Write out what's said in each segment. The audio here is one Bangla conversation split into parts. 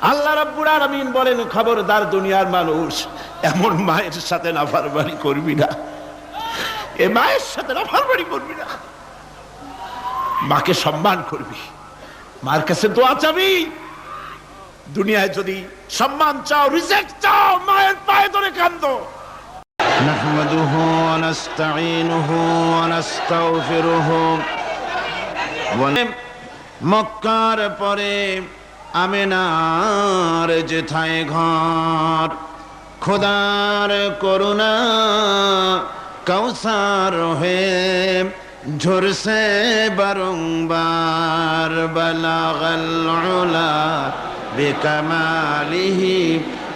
আল্লাহ রাব্বুল আলামিন বলেন, খবরদার দুনিয়ার মানুষ, এমন মায়ের সাথে নাফরমানি করবি না, এ মায়ের সাথে নাফরমানি করবি না, মাকে সম্মান করবি, মার কাছে দোয়া চাবি। দুনিয়ায় যদি সম্মান চাও, রিজেক্ট চাও, মায়ের পায়ে ধরে কাঁদো। নাহমাদুহু ওয়া নাস্তাঈনুহু ওয়া নাস্তাগফিরুহু। মক্কার পরে আমিনার যেথায় ঘর, খোদার করুণা কৌসার হয়ে ঝরসে বারংবার, বালাগাল উলা বিকামালিহি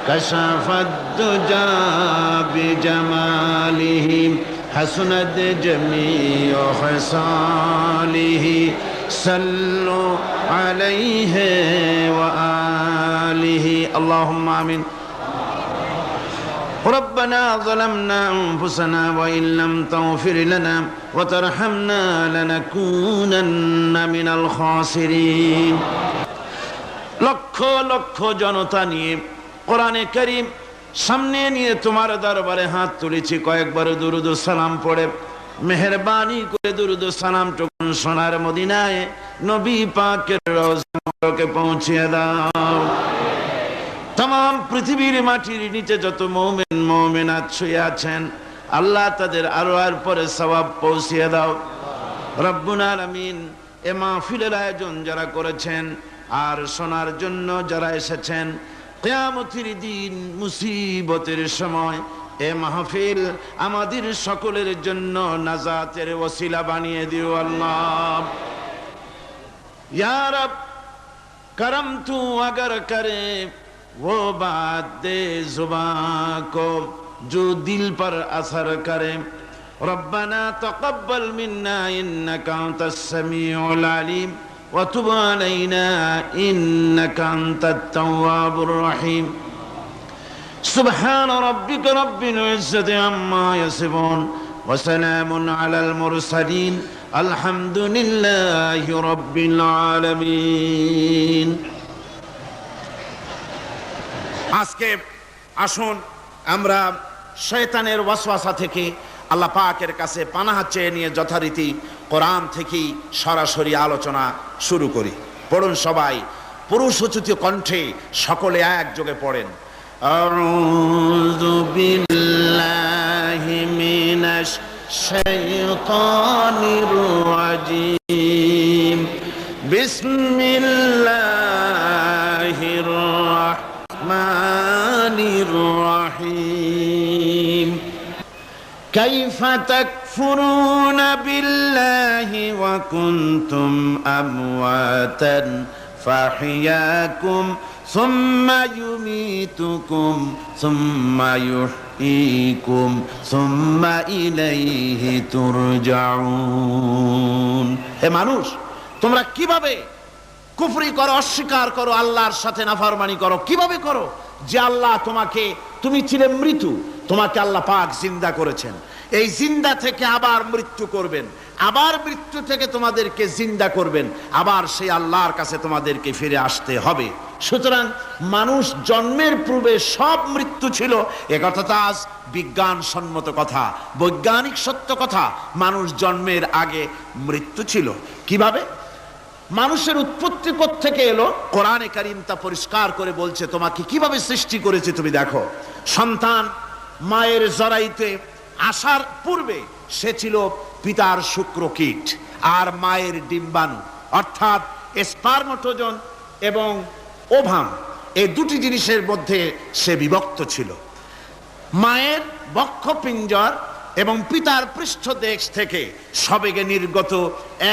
কাশাফাদ দুজা বিজামালিহি হাসনাত জামিউ খিসালিহি সাল্লু আলাইহি ওয়া আলিহি। আল্লাহুম্মা আমিন। ربنا ظلمنا أنفسنا وإن لم تغفر لنا وترحمنا لنكونن من الخاسرين। লক্ষ লক্ষ জনতা নিয়ে কোরআনে কারীম সামনে নিয়ে তোমার দরবারে হাত তুলেছি, কয়েকবার দুরূদ ও সালাম পড়ে মেহেরবানি করে দুরূদ ও সালামটুকু সোনার মদিনায় নবী পাকের রওজা মুবারকে পৌঁছিয়ে দাও। तमाम পৃথিবীর মাটির নিচে যত মুমিন মুমিনাত শুয়ে আছেন, আল্লাহ তাদের আরওয়ার পরে সওয়াব পৌঁছিয়ে দাও রব্বুল আলামিন। এ মাহফিলের আয়োজন যারা করেছেন আর শোনার জন্য যারা এসেছেন, কিয়ামতের দিন মুসিবতের সময় এ মাহফিল আমাদের সকলের জন্য নাজাতের ওসিলা বানিয়ে দিও আল্লাহ। ইয়া রব करम तू अगर करे वो बात दे जुबां को जो दिल पर असर करे। रब्बना तक़ब्बल मिन्ना इन्नका अंतस समीउल अलीम व तुब अलैना इन्नका अंतत तव्वाबुर रहीम। सुब्हान रब्बिका रब्बिल इज्जति अम्मा यसिफून व सलामुन अलल मुरसलीन আলহামদুলিল্লাহি রাব্বিল আলামিন। আজকে আসুন আমরা শয়তানের ওয়াসওয়াসা থেকে আল্লাহ পাকের কাছে পানাহ চেয়ে নিয়ে যথারীতি কোরআন থেকেই সরাসরি আলোচনা শুরু করি। পড়ুন সবাই পুরুষোচিত কণ্ঠে, সকলে একযোগে পড়েন। আউযু বিল্লাহি মিনাশ শাইতানির রাজিম। বিসমিল্লাহির রাহমানির রাহিম। কাইফা তাকফুরুনা বিল্লাহি ওয়া কুনতুম আমওয়াতান ফাহিয়াকুম সুম্মা ইউমীতুকুম সুম্মা ইউহয়ীকুম সুম্মা ইলাইহি তুরজাউন। হে মানুষ, তোমরা কিভাবে কুফরি করো, অস্বীকার করো, আল্লাহর সাথে নাফরমানি করো? কিভাবে করো? যে আল্লাহ তুমি ছিলে মৃত্যু, তোমাকে আল্লাহ পাক জিন্দা করেছেন, এই জিন্দা থেকে আবার মৃত্যু করবেন, আবার মৃত্যু থেকে তোমাদেরকে জিন্দা করবেন, আবার সেই আল্লাহর কাছে তোমাদেরকে ফিরে আসতে হবে। সুতরাং মানুষ জন্মের পূর্বে সব মৃত্যু ছিল, একথা তো আজ বিজ্ঞানসম্মত কথা, বৈজ্ঞানিক সত্য কথা। মানুষ জন্মের আগে মৃত্যু ছিল। কিভাবে? মানুষের উৎপত্তি কোত্থেকে এলো? কোরআনে কারীম তা পরিষ্কার করে বলছে। তোমাকে কিভাবে সৃষ্টি করেছে তুমি দেখো। সন্তান মায়ের জরায়ুতে আসার পূর্বে সে ছিল পিতার শুক্রকীট আর মায়ের ডিম্বাণু, অর্থাৎ স্পার্মটোজন এবং ওভাম, এই দুটি জিনিসের মধ্যে সে বিভক্ত ছিল। মায়ের বক্ষপিঞ্জর এবং পিতার পৃষ্ঠদেশ থেকে সবেগে নির্গত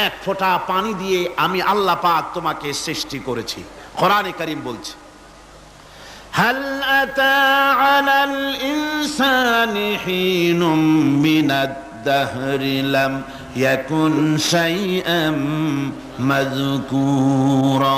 এক ফোঁটা পানি দিয়ে আমি আল্লাহ পাক তোমাকে সৃষ্টি করেছি। কোরআনে কারীম বলছে, হাল আতা আলাল ইনসানি হিনুম মিনাদ দাহরি লাম ইয়াকুন শাইআম মাযকুরা।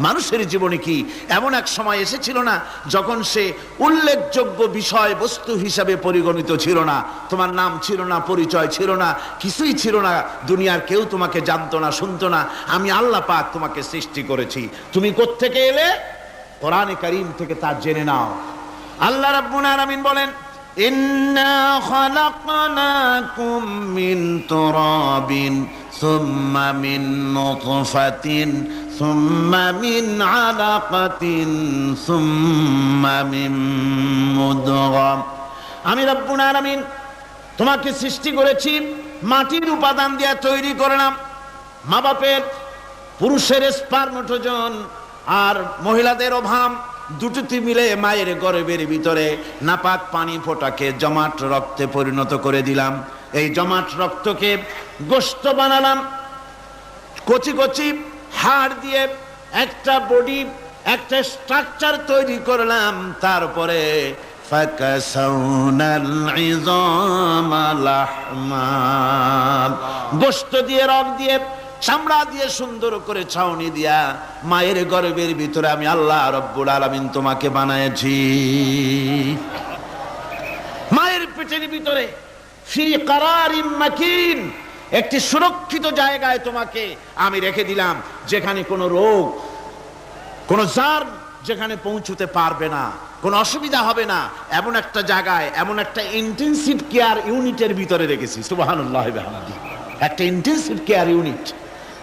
মানুষের জীবনে কি এমন এক সময় এসেছিল না যখন সে উল্লেখযোগ্য বিষয় বস্তু হিসাবে পরিগণিত ছিল না? তোমার নাম ছিল না, পরিচয় ছিল না, কিছুই ছিল না, দুনিয়ার কেউ তোমাকে জানতো না, শুনতো না। আমি আল্লাহ পাক তোমাকে সৃষ্টি করেছি। তুমি কোত্থেকে এলে? কোরআনে কারীম থেকে তা জেনে নাও। আল্লাহ রাব্বুল আলামিন বলেন, ইন্না খালাকনাকুম মিন তুরাবিন সুম্মা মিন নুতফাতিন সুম্মা মিন আলাকাতিন সুম্মা মিন মুদগা। আমি রাব্বুল আলামিন তোমাকে সৃষ্টি করেছি, মাটির উপাদান দিয়ে তৈরি করলাম। মা বাপের, পুরুষের স্পার্মটোজোন আর মহিলাদের ওভাম দুটোতে মিলে মায়ের গর্ভের ভিতরে নাপাক পানি ফোটাকে জমাট রক্তে পরিণত করে দিলাম। এই জমাট রক্তকে গোশত বানালাম, কচি কচি হাড় দিয়ে একটা বডি, একটা স্ট্রাকচার তৈরি করলাম। তারপরে ফাকাসাউনাল ইযামা লাহমা, গোশত দিয়ে, রক দিয়ে, চামড়া দিয়ে সুন্দর করে ছাউনি দিয়া মায়ের গর্ভের ভিতরে আমি আল্লাহ রব্বুল আলামিন তোমাকে বানাইছি। মায়ের পেটের ভিতরে ফি কারারিম মাকিন, একটি সুরক্ষিত জায়গায় তোমাকে আমি রেখে দিলাম, যেখানে কোনো রোগ, কোনো জার্ম যেখানে পৌঁছতে পারবে না, কোনো অসুবিধা হবে না। এমন একটা জায়গায়, এমন একটা ইন্টেনসিভ কেয়ার ইউনিটের ভিতরে রেখেছি। সুবহানাল্লাহ ওয়া বিহামদিহি। একটা ইন্টেনসিভ কেয়ার ইউনিট,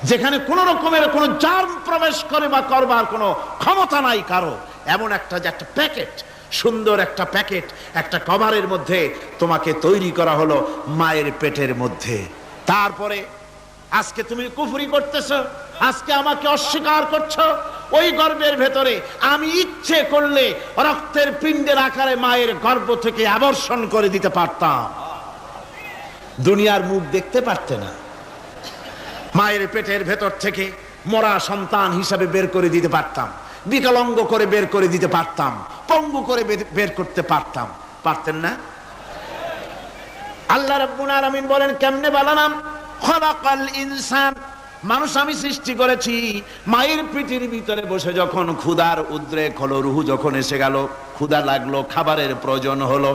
যেখানে কোন রকমের কোন জার্ম প্রবেশ করে বা করবার কোনো ক্ষমতা নাই কারো। এমন একটা যে একটা প্যাকেট, সুন্দর একটা প্যাকেট, একটা কভারের মধ্যে তোমাকে তৈরি করা হলো মায়ের পেটের মধ্যে। তারপরে আজকে তুমি কুফরি করতেছো, আজকে আমাকে অস্বীকার করছো। ওই গর্ভের ভেতরে আমি ইচ্ছে করলে রক্তের পিণ্ডের আকারে মায়ের গর্ভ থেকে আবর্ষণ করে দিতে পারতাম, দুনিয়ার মুখ দেখতে পারতে না। মায়ের পেটের ভেতর থেকে মরা সন্তান হিসাবে বের করে দিতে পারতাম, বিকলাঙ্গ করে বের করে দিতে পারতাম, পঙ্গু করে বের করতে পারতাম। পারতেন না? আল্লাহ রাব্বুল আলামিন বলেন, কেমনে বানালাম? খলাকাল ইনসান, মানুষ আমি সৃষ্টি করেছি। মায়ের পেটের ভিতরে বসে যখন ক্ষুধার উদ্রেক হলো, রুহু যখন এসে গেল, ক্ষুধা লাগলো, খাবারের প্রয়োজন হলো,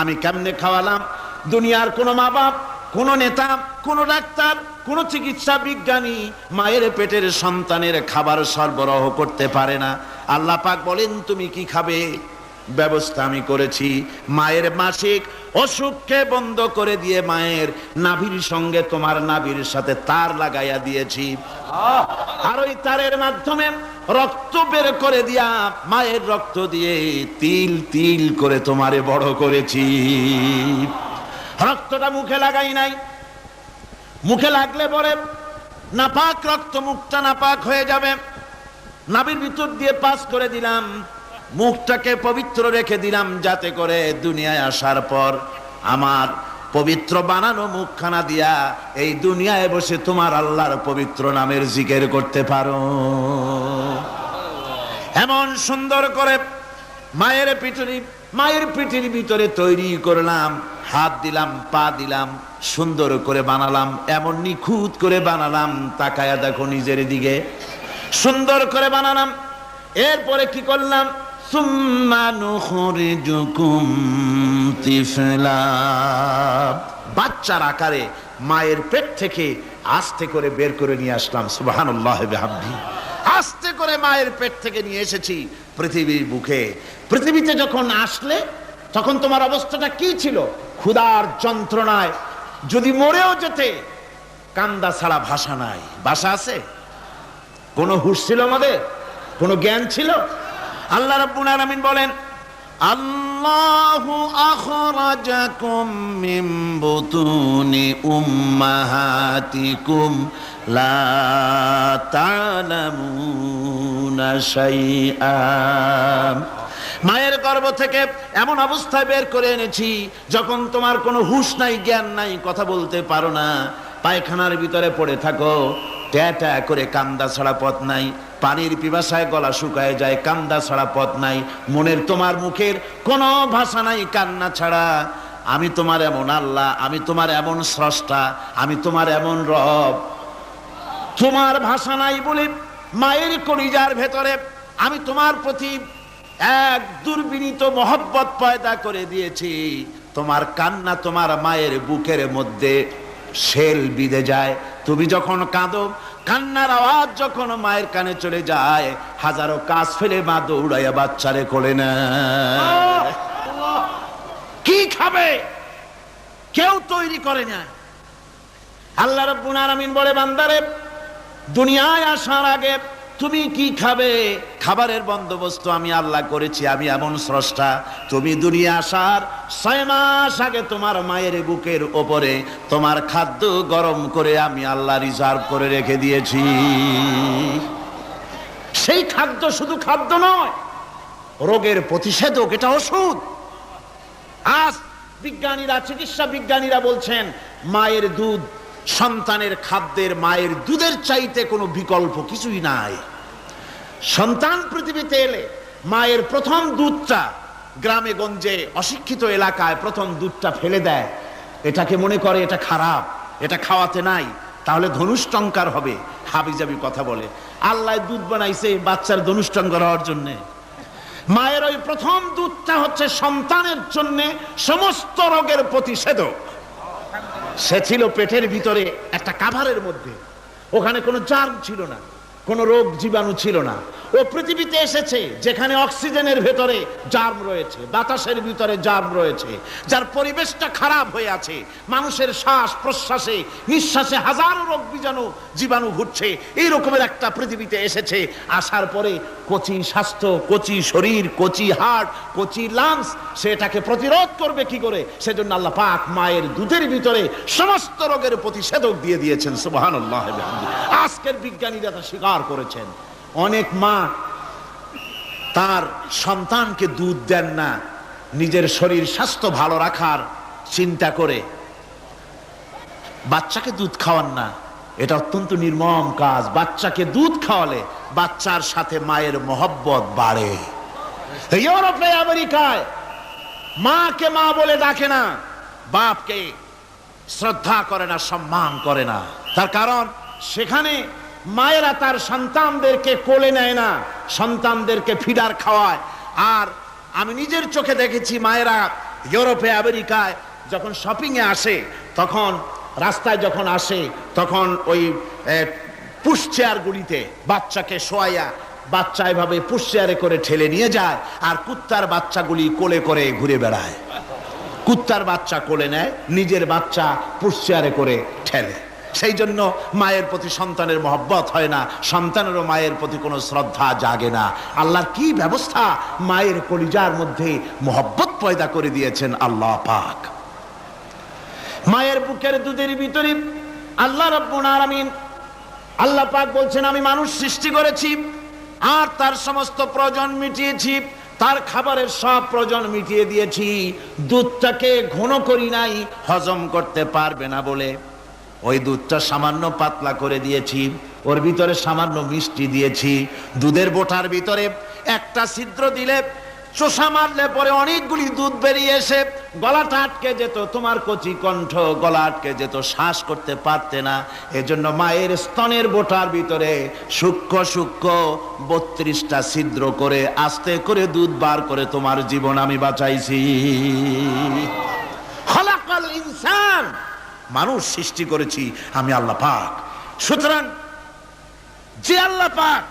আমি কেমনে খাওয়ালাম? দুনিয়ার কোনো মা বাপ, কোন নেতা, কোন ডাক্তার, কোন চিকিৎসা বিজ্ঞানী মায়ের পেটের সন্তানের খাবার সরবরাহ করতে পারে না। আল্লাহ পাক বলেন, তুমি কি খাবে? ব্যবস্থা আমি করেছি। মায়ের মাসিক অসুখকে বন্ধ করে দিয়ে মায়ের নাভির সঙ্গে তোমার নাভির সাথে তার লাগাইয়া দিয়েছি, আর ওই তারের মাধ্যমে রক্ত বের করে দিয়া মায়ের রক্ত দিয়ে তিল তিল করে তোমারে বড় করেছি। রক্তটা মুখে লাগাই নাই, মুখে লাগলে পরে নাপাক রক্ত, মুখটা নাপাক হয়ে যাবে। নাভির ভিতর দিয়ে পাস করে দিলাম, মুখটাকে পবিত্র রেখে দিলাম, যাতে করে দুনিয়ায় আসার পর আমার পবিত্র বানানো মুখখানা দিয়া এই দুনিয়ায় বসে তোমার আল্লাহর পবিত্র নামের জিকির করতে পারো। এমন সুন্দর করে মায়ের পিঠের ভিতরে তৈরি করলাম, হাত দিলাম, পা দিলাম, সুন্দর করে বানালাম, এমন নিখুঁত করে বানালাম, তাকায়া দেখো নিজের দিকে, সুন্দর করে বানালাম। এরপরে কি করলাম? সুম্মা নুখরিজুকুম তিফলা, বাচ্চার আকারে মায়ের পেট থেকে আস্তে করে বের করে নিয়ে আসলাম। সুবহানাল্লাহ ওয়া বিহামদিহি। আস্তে করে মায়ের পেট থেকে নিয়ে এসেছি পৃথিবীর বুকে। পৃথিবীতে যখন আসলে তখন তোমার অবস্থাটা কি ছিল? ক্ষুধার যন্ত্রণায় যদি মরেও যেতে, কান্দা ছাড়া ভাষা নাই। ভাষা আছে? কোনো হুঁশ ছিল আমাদের? কোনো জ্ঞান ছিল? আল্লাহ রাব্বুল আলামিন বলেন, আল্লাহু আখরাজাকুম মিন বুতুনি উম্মাহাতিকুম লা তা'লামুনা শাইআ, মায়ের গর্ভ থেকে এমন অবস্থায় বের করে এনেছি যখন তোমার কোনো হুঁশ নাই, জ্ঞান নাই, কথা বলতে পারো না, পায়খানার ভিতরে পড়ে থাকো, ট্যাটা করে, কান্দা ছাড়া পথ নাই, পানির পিপাসায় গলা শুকায় যায়, কান্দা ছাড়া পথ নাই, মনের তোমার মুখের কোনো ভাষা নাই কান্না ছাড়া। আমি তোমার এমন আল্লাহ, আমি তোমার এমন স্রষ্টা, আমি তোমার এমন রব, তোমার ভাষা নাই বলে মায়ের কলিজার ভেতরে আমি তোমার প্রতি এক দুর্বিনীত মহব্বত পয়দা করে দিয়েছি। তোমার কান্না তোমার মায়ের বুকের মধ্যে শেল বিঁধে যায়। তুমি যখন কাঁদো, কান্নার আওয়াজ যখন মায়ের কানে চলে যায়, হাজারো কাজ ফেলে মা দৌড়াইয়া বাচ্চারে কোলে নেয়। কি খাবে কেউ তৈরি করে না। আল্লাহ রাব্বুল আলামিন বলে, বান্দারে দুনিয়ায় আসার আগে তুমি কি খাবে, খাবারের বন্দোবস্ত আমি আল্লাহ করেছি। আমি এমন স্রষ্টা, তুমি দুনিয়া আসার 6 মাস আগে তোমার মায়ের বুকের ওপরে তোমার খাদ্য গরম করে আমি আল্লাহ রিজার্ভ করে রেখে দিয়েছি। সেই খাদ্য শুধু খাদ্য নয়, রোগের প্রতিষেধক, এটা ওষুধ। আজ বিজ্ঞানীরা, চিকিৎসা বিজ্ঞানীরা বলছেন মায়ের দুধ সন্তানের খাদ্যের, মায়ের দুধের চাইতে কোনো বিকল্প কিছুই নাই। সন্তান পৃথিবীতে এলে মায়ের প্রথম দুধটা, গ্রামে গঞ্জে অশিক্ষিত এলাকায় প্রথম দুধটা ফেলে দেয়। এটাকে মনে করে এটা খারাপ, এটা খাওয়াতে নাই, তাহলে ধনুষ্টঙ্কার হবে। হাবিজাবি কথা বলে। আল্লাহ দুধ বানাইছে বাচ্চার ধনুষ্টঙ্কার হওয়ার জন্যে। মায়ের ওই প্রথম দুধটা হচ্ছে সন্তানের জন্য সমস্ত রোগের প্রতিষেধক। সে ছিল পেটের ভিতরে একটা কাভারের মধ্যে, ওখানে কোনো জার্ম ছিল না, কোনো রোগ জীবাণু ছিল না। ও পৃথিবীতে এসেছে যেখানে অক্সিজেনের ভেতরে জার্ম রয়েছে, বাতাসের ভিতরে জার্ম রয়েছে, যার পরিবেশটা খারাপ হয়ে আছে। মানুষের শ্বাস প্রশ্বাসে, নিঃশ্বাসে হাজারো রোগ জীবাণু ঘুরছে। এই রকমের একটা পৃথিবীতে এসেছে। আসার পরে কচি স্বাস্থ্য, কচি শরীর, কচি হার্ট, কচি লাংস, সেটাকে প্রতিরোধ করবে কি করে? সেজন্য আল্লাহ পাক মায়ের দুধের ভিতরে সমস্ত রোগের প্রতিষেধক দিয়ে দিয়েছেন। সুবহানাল্লাহ। আজকের বিজ্ঞানীরা তা স্বীকার করেছেন। অনেক মা তার সন্তানকে দুধ দেন না, নিজের শরীর স্বাস্থ্য ভালো রাখার চিন্তা করে বাচ্চাকে দুধ খাওয়ান না। এটা অত্যন্ত নির্মম কাজ। বাচ্চাকে দুধ খাওয়ালে বাচ্চার সাথে মায়ের মহব্বত বাড়ে। ইউরোপে, আমেরিকায় মাকে মা বলে ডাকে না, বাপকে শ্রদ্ধা করে না, সম্মান করে না। তার কারণ সেখানে মায়েরা তার সন্তানদেরকে কোলে নেয় না, সন্তানদেরকে ফিডার খাওয়ায়। আর আমি নিজের চোখে দেখেছি মায়েরা ইউরোপে, আমেরিকায় যখন শপিং এ আসে, তখন রাস্তায় যখন আসে, তখন ওই পুশ চেয়ার গুলিতে বাচ্চাকে শোয়াইয়া বাচ্চা এভাবে পুশ চেয়ারে করে ঠেলে নিয়ে যায়, আর কুত্তার বাচ্চাগুলি কোলে করে ঘুরে বেড়ায়। কুত্তার বাচ্চা কোলে নেয়, নিজের বাচ্চা পুশ চেয়ারে করে ঠেলে। সেই জন্য মায়ের প্রতি সন্তানের মহব্বত হয় না, সন্তানেরও মায়ের প্রতি কোনো শ্রদ্ধা জাগে না। আল্লাহর কি ব্যবস্থা! মায়ের কলিজার মধ্যে মহব্বত পয়দা করে দিয়েছেন আল্লাহ পাক। মায়ের বুকের দুধের ভিতরে আল্লাহ রাব্বুল আলামিন, আল্লাহ পাক বলছেন, আমি মানুষ সৃষ্টি করেছি আর তার সমস্ত প্রয়োজন মিটিয়েছি, তার খাবারের সব প্রয়োজন মিটিয়ে দিয়েছি। দুধটাকে ঘন করি নাই, হজম করতে পারবে না বলে ওই দুধটা সামান্য পাতলা করে দিয়েছি, ওর ভিতরে সামান্য মিষ্টি দিয়েছি। দুধের বোটার ভিতরে একটা ছিদ্র দিলে, চোষা মারলে পরে অনেকগুলি দুধ বেরিয়ে এসে গলাটা আটকে যেত, তোমার কচি কণ্ঠ গলা আটকে যেত, শ্বাস করতে পারতে না। এজন্য মায়ের স্তনের বোটার ভিতরে সূক্ষ্ম সূক্ষ্ম 32টা ছিদ্র করে আস্তে করে দুধ বার করে তোমার জীবন আমি বাঁচাইছি। খলাকাল ইনসান, মানুষ সৃষ্টি করেছি আমি আল্লাহ পাক। সুতরাং যে আল্লাহ পাক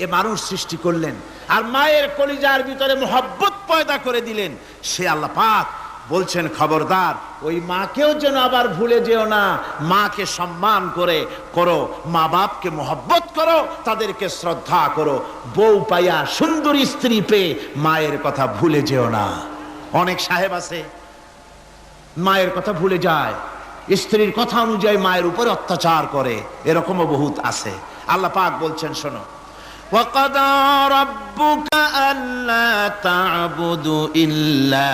এ মানুষ সৃষ্টি করলেন আর মায়ের কলিজার ভিতরে মোহব্বত পয়দা করে দিলেন, সে আল্লাহ পাক বলছেন, খবরদার ওই মাকেও যেন আবার ভুলে যেও না। মাকে সম্মান করো, মা বাপকে মোহব্বত করো, তাদেরকে শ্রদ্ধা করো। বউ পাইয়া, সুন্দরী স্ত্রী পেয়ে মায়ের কথা ভুলে যেও না। অনেক সাহেব আছে মায়ের কথা ভুলে যায়, স্ত্রীর কথা অনুযায়ী মায়ের উপরে অত্যাচার করে, এরকমও বহুত আছে। আল্লাহ পাক বলছেন, শোনো, وَقَضَى رَبُّكَ أَلَّا تَعْبُدُوا إِلَّا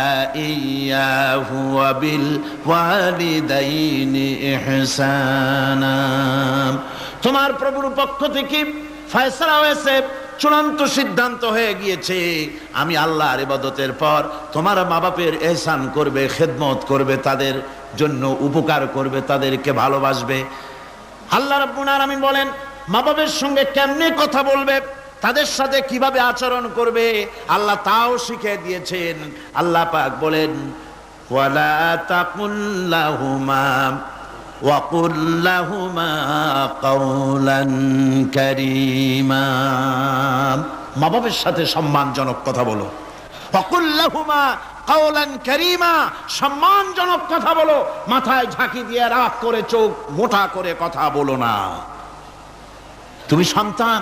إِيَّاهُ وَبِالْوَالِدَيْنِ إِحْسَانًا। তোমার প্রভুর পক্ষ থেকে ফয়সালা হয়েছে, চূড়ান্ত সিদ্ধান্ত হয়ে গিয়েছে, আমি আল্লাহর ইবাদতের পর তোমার মা বাপের ইহসান করবে, খেদমত করবে, তাদের জন্য উপকার করবে, তাদেরকে ভালোবাসবে। আল্লাহ রাব্বুল আলামিন বলেন, মা বাবার সঙ্গে কেমনে কথা বলবে, তাদের সাথে কিভাবে আচরণ করবে, আল্লাহ তাও শিখিয়ে দিয়েছেন। আল্লাহ পাক বলেন, ওয়ালা তাকুল লাহুমা ওয়া কুল লাহুমা কাওলান কারীমা। মা বাবার সাথে সম্মানজনক কথা বলো। ওয়া কুল লাহুমা কাওলান কারীমা, সম্মানজনক কথা বলো। মাথায় ঝাঁকি দিয়ে রাগ করে চোখ মোটা করে কথা বলো না। তুমি সন্তান,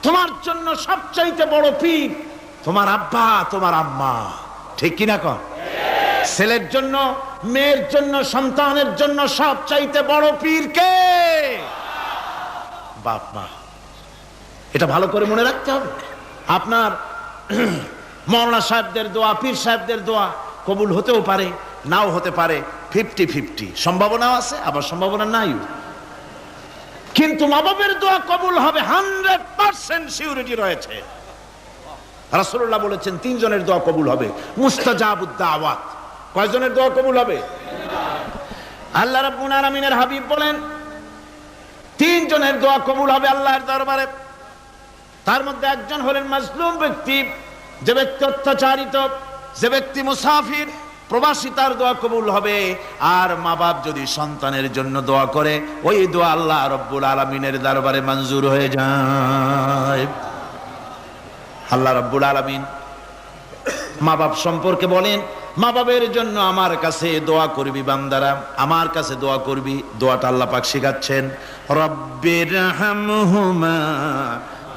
তোমার জন্য সবচাইতে বড় পীর তোমার আব্বা, তোমার আম্মা, ঠিক কিনা কন? ছেলের জন্য, মেয়ের জন্য, সন্তানের জন্য সবচাইতে বড় পীর কে? বাপ মা। এটা ভালো করে মনে রাখতে হবে। আপনার মাওলানা সাহেবদের দোয়া, পীর সাহেবদের দোয়া কবুল হতেও পারে, নাও হতে পারে। 50-50 সম্ভাবনাও আছে, আবার সম্ভাবনা নাই। কিন্তু মা বাবার দোয়া কবুল হবে 100% সিউরিটি রয়েছে। রাসূলুল্লাহ বলেছেন 3 জনের দোয়া কবুল হবে, মুস্তাজাবুদ দাওয়াত। কয়জনের দোয়া কবুল হবে? আল্লাহ রাব্বুল আলামিনের হাবিব বলেন 3 জনের দোয়া কবুল হবে আল্লাহর দরবারে। তার মধ্যে একজন হলেন মাজলুম ব্যক্তি, যে ব্যক্তি অত্যাচারিত, যে ব্যক্তি মুসাফির, প্রবাসী, তার দোয়া কবুল হবে। আর মা বাপ যদি সন্তানের জন্য দোয়া করে, ওই দোয়া আল্লাহ রাব্বুল আলামিনের দরবারে মঞ্জুর হয়ে যায়। আল্লাহ রাব্বুল আলামিন মা বাপ সম্পর্কে বলেন, মা বাবের জন্য আমার কাছে দোয়া করবি বান্দারা, আমার কাছে দোয়া করবি। দোয়াটা আল্লাহ পাক শিখাচ্ছেন, রব্বির হামহুমা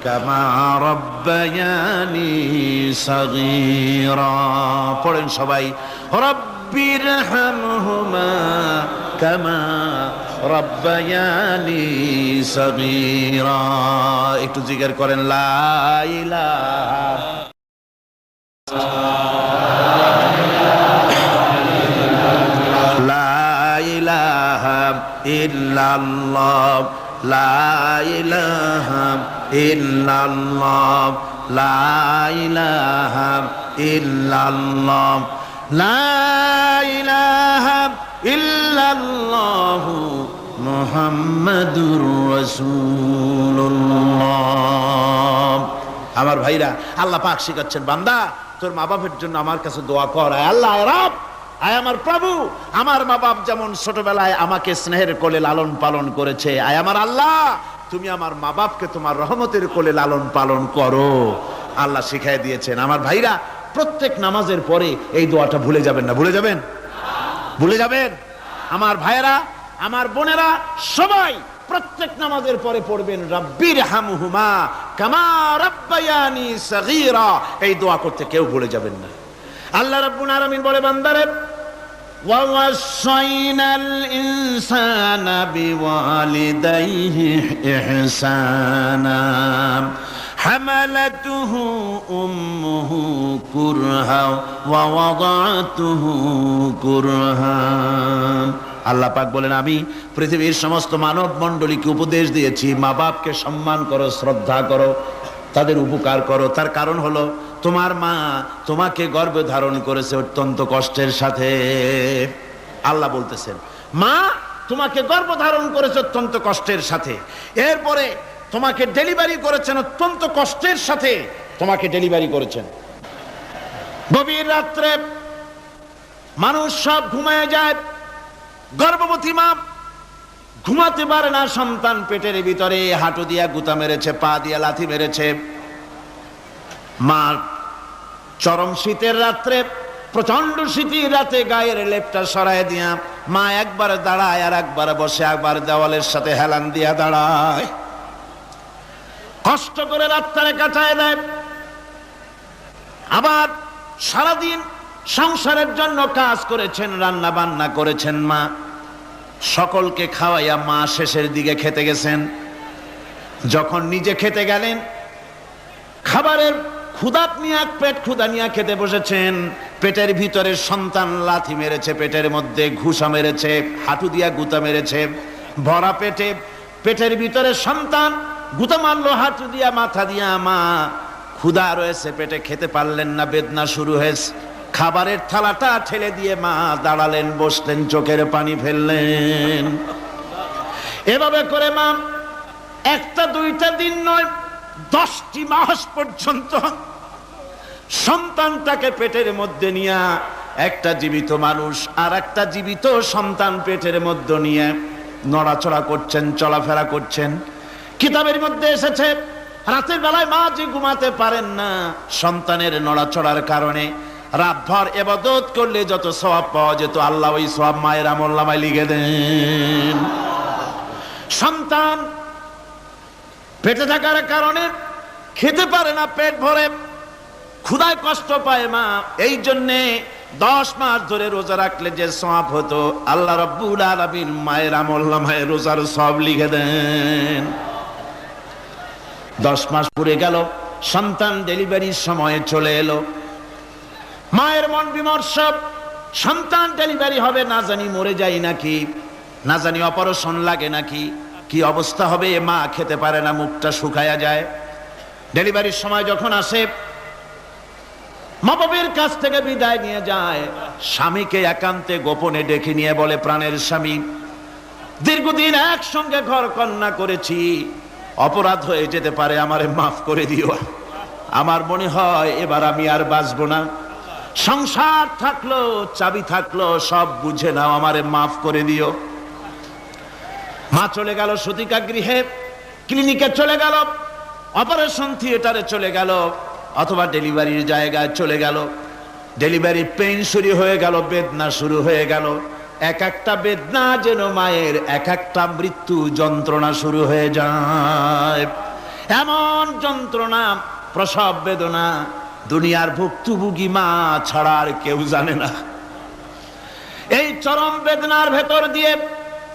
কামা রব্বায়ানি সাগীরা। পড়েন সবাই, রব্বির হামহুমা কামা রব্বায়ানি সাগীরা। একটু জিকির করেন, লা ইলাহা ইল্লাল্লাহ, লা ইলাহা ইল্লাল্লাহ, লা ইলাহা ইল্লাল্লাহ, লা ইলাহা ইল্লাল্লাহ মুহাম্মাদুর রাসূলুল্লাহ। আমার ভাইরা, আল্লাহ পাক শিখাচ্ছেন, বান্দা তোর মা বাপের জন্য আমার কাছে দোয়া কর। আল্লাহ রব, আয় আমার প্রভু, আমার মা বাপ যেমন ছোটবেলায় আমাকে স্নেহের কোলে লালন পালন করেছে, আয় আমার আল্লাহ তুমি আমার মা বাপকে তোমার রহমতের কোলে লালন পালন করো। আল্লাহ শিখাই দিয়েছেন। আমার ভাইরা, প্রত্যেক নামাজের পরে এই দোয়াটা ভুলে যাবেন না। ভুলে যাবেন? ভুলে যাবেন? আমার ভাইরা, আমার বোনেরা, সবাই প্রত্যেক নামাজের পরে পড়বেন, রব্বির হামহুমা কামা রব্বায়ানি সাগীরা। এই দোয়া করতে কেউ ভুলে যাবেন না। আল্লাহ রাব্বুল আলামিন বলে, বান্দারে, ওয়া ওয়াসাইনাল ইনসানা বিওয়ালিদাইহি ইহসানা হামালাতুহু উম্মুহু কুরহা ওয়া ওয়াদাতুহু কুরহা। আল্লাহ পাক বলেন, আমি পৃথিবীর সমস্ত মানব মণ্ডলীকে উপদেশ দিয়েছি, মা বাপকে সম্মান করো, শ্রদ্ধা করো, তাদের উপকার করো। তার কারণ হলো তোমার মা তোমাকে গর্ভে ধারণ করেছে অত্যন্ত কষ্টের সাথে। আল্লাহ বলতেছেন, মা তোমাকে গর্ভ ধারণ করেছে অত্যন্ত কষ্টের সাথে। এরপরে তোমাকে ডেলিভারি করেছেন অত্যন্ত কষ্টের সাথে, তোমাকে ডেলিভারি করেছেন। গভীর রাত্রে মানুষ সব ঘুমায় যায়, গর্ভবতী মা ঘুমাতে পারে না। সন্তান পেটের ভিতরে হাঁটু দিয়া গুতা মেরেছে, পা দিয়া লাথি মেরেছে। মা চরম শীতের রাত্রে, প্রচন্ড শীতের রাতে গায়ের লেপটা সরায় দিয়া মা একবার দাঁড়ায়, আর একবার বসে, একবার দেওয়ালের সাথে হেলান দিয়া দাঁড়ায়। কষ্ট করে রাতটারে কাটায় দেয়। আবার সারাদিন সংসারের জন্য কাজ করেছেন, রান্না বান্না করেছেন মা, সকলকে খাওয়াইয়া মা শেষের দিকে খেতে গেছেন। যখন নিজে খেতে গেলেন, খাবারের ক্ষুধাত নিয়ে, পেট ক্ষুধা নিয়ে খেতে বসেছেন, পেটের ভিতরে সন্তান লাথি মেরেছে, পেটের মধ্যে ঘুষা মেরেছে, হাঁটু দিয়া গুতা মেরেছে। ভরা পেটে, পেটের ভিতরে সন্তান গুতা মারলো হাঁটু দিয়া, মাথা দিয়া। মা ক্ষুধা রয়েছে পেটে, খেতে পারলেন না, বেদনা শুরু হয়েছে। খাবারের থালাটা ঠেলে দিয়ে মা দাঁড়ালেন, বসলেন, চোখের পানি ফেললেন। এভাবে করে মা একটা দুইটা দিন নয়, 10টি মাস পর্যন্ত সন্তানটাকে পেটের মধ্যে নিয়ে একটা জীবিত মানুষ আর একটা জীবিত সন্তান পেটের মধ্যে নিয়ে নড়াচড়া করছেন, চলাফেরা করছেন। কিতাবের মধ্যে এসেছে রাতের বেলায় মা যে ঘুমাতে পারেন না সন্তানের নড়াচড়ার কারণে, রাতভর ইবাদত করলে যত সওয়াব পাওয়া যেত আল্লাহ ওই সওয়াব মায়ের আমলনামায় লিখে দেন। সন্তান পেটে থাকার কারণে খেতে পারে না, পেট ভরে ক্ষুধায় কষ্ট পায় মা, এই জন্যে 10 মাস ধরে রোজা রাখলে যে সওয়াব হতো আল্লাহ রাব্বুল আলামিন মায়ের আমলনামায় রোজার সওয়াব লিখে দেন। 10 মাস পুরে গেল, সন্তান ডেলিভারির সময়ে চলে এলো, মায়ের মন বিমর্ষ, সন্তান ডেলিভারি হবে না জানি মরে যায় নাকি, না জানি অপারেশন লাগে নাকি, কি অবস্থা হবে, মা খেতে পারে না, মুখটা শুকায়া যায়। ডেলিভারির সময় যখন আসে মা বাবার কাছ থেকে বিদায় নিয়ে যায়, স্বামীকে একান্তে গোপনে ডেকে নিয়ে বলে, প্রাণের স্বামী, দীর্ঘদিন একসঙ্গে ঘর কন্যা করেছি, অপরাধ হয়ে যেতে পারে, আমারে মাফ করে দিও, আমার মনে হয় এবার আমি আর বাঁচবো না, সংসার থাকলো চাবি থাকলো সব বুঝে নাও, আমারে মাফ করে দিও। মা চলে গেল সতিকা গৃহে, ক্লিনিকে চলে গেল, অপারেশন থিয়েটারে চলে গেল, অথবা ডেলিভারির জায়গায় চলে গেল। ডেলিভারি পেইন শুরু হয়ে গেল, বেদনা শুরু হয়ে গেল, এক একটা বেদনা যেন মায়ের এক একটা মৃত্যু যন্ত্রণা শুরু হয়ে যায়। এমন যন্ত্রণা, প্রসব বেদনা দুনিয়ার ভুক্তভোগী মা ছাড়া আর কেউ জানে না। এই চরম বেদনার ভেতর দিয়ে,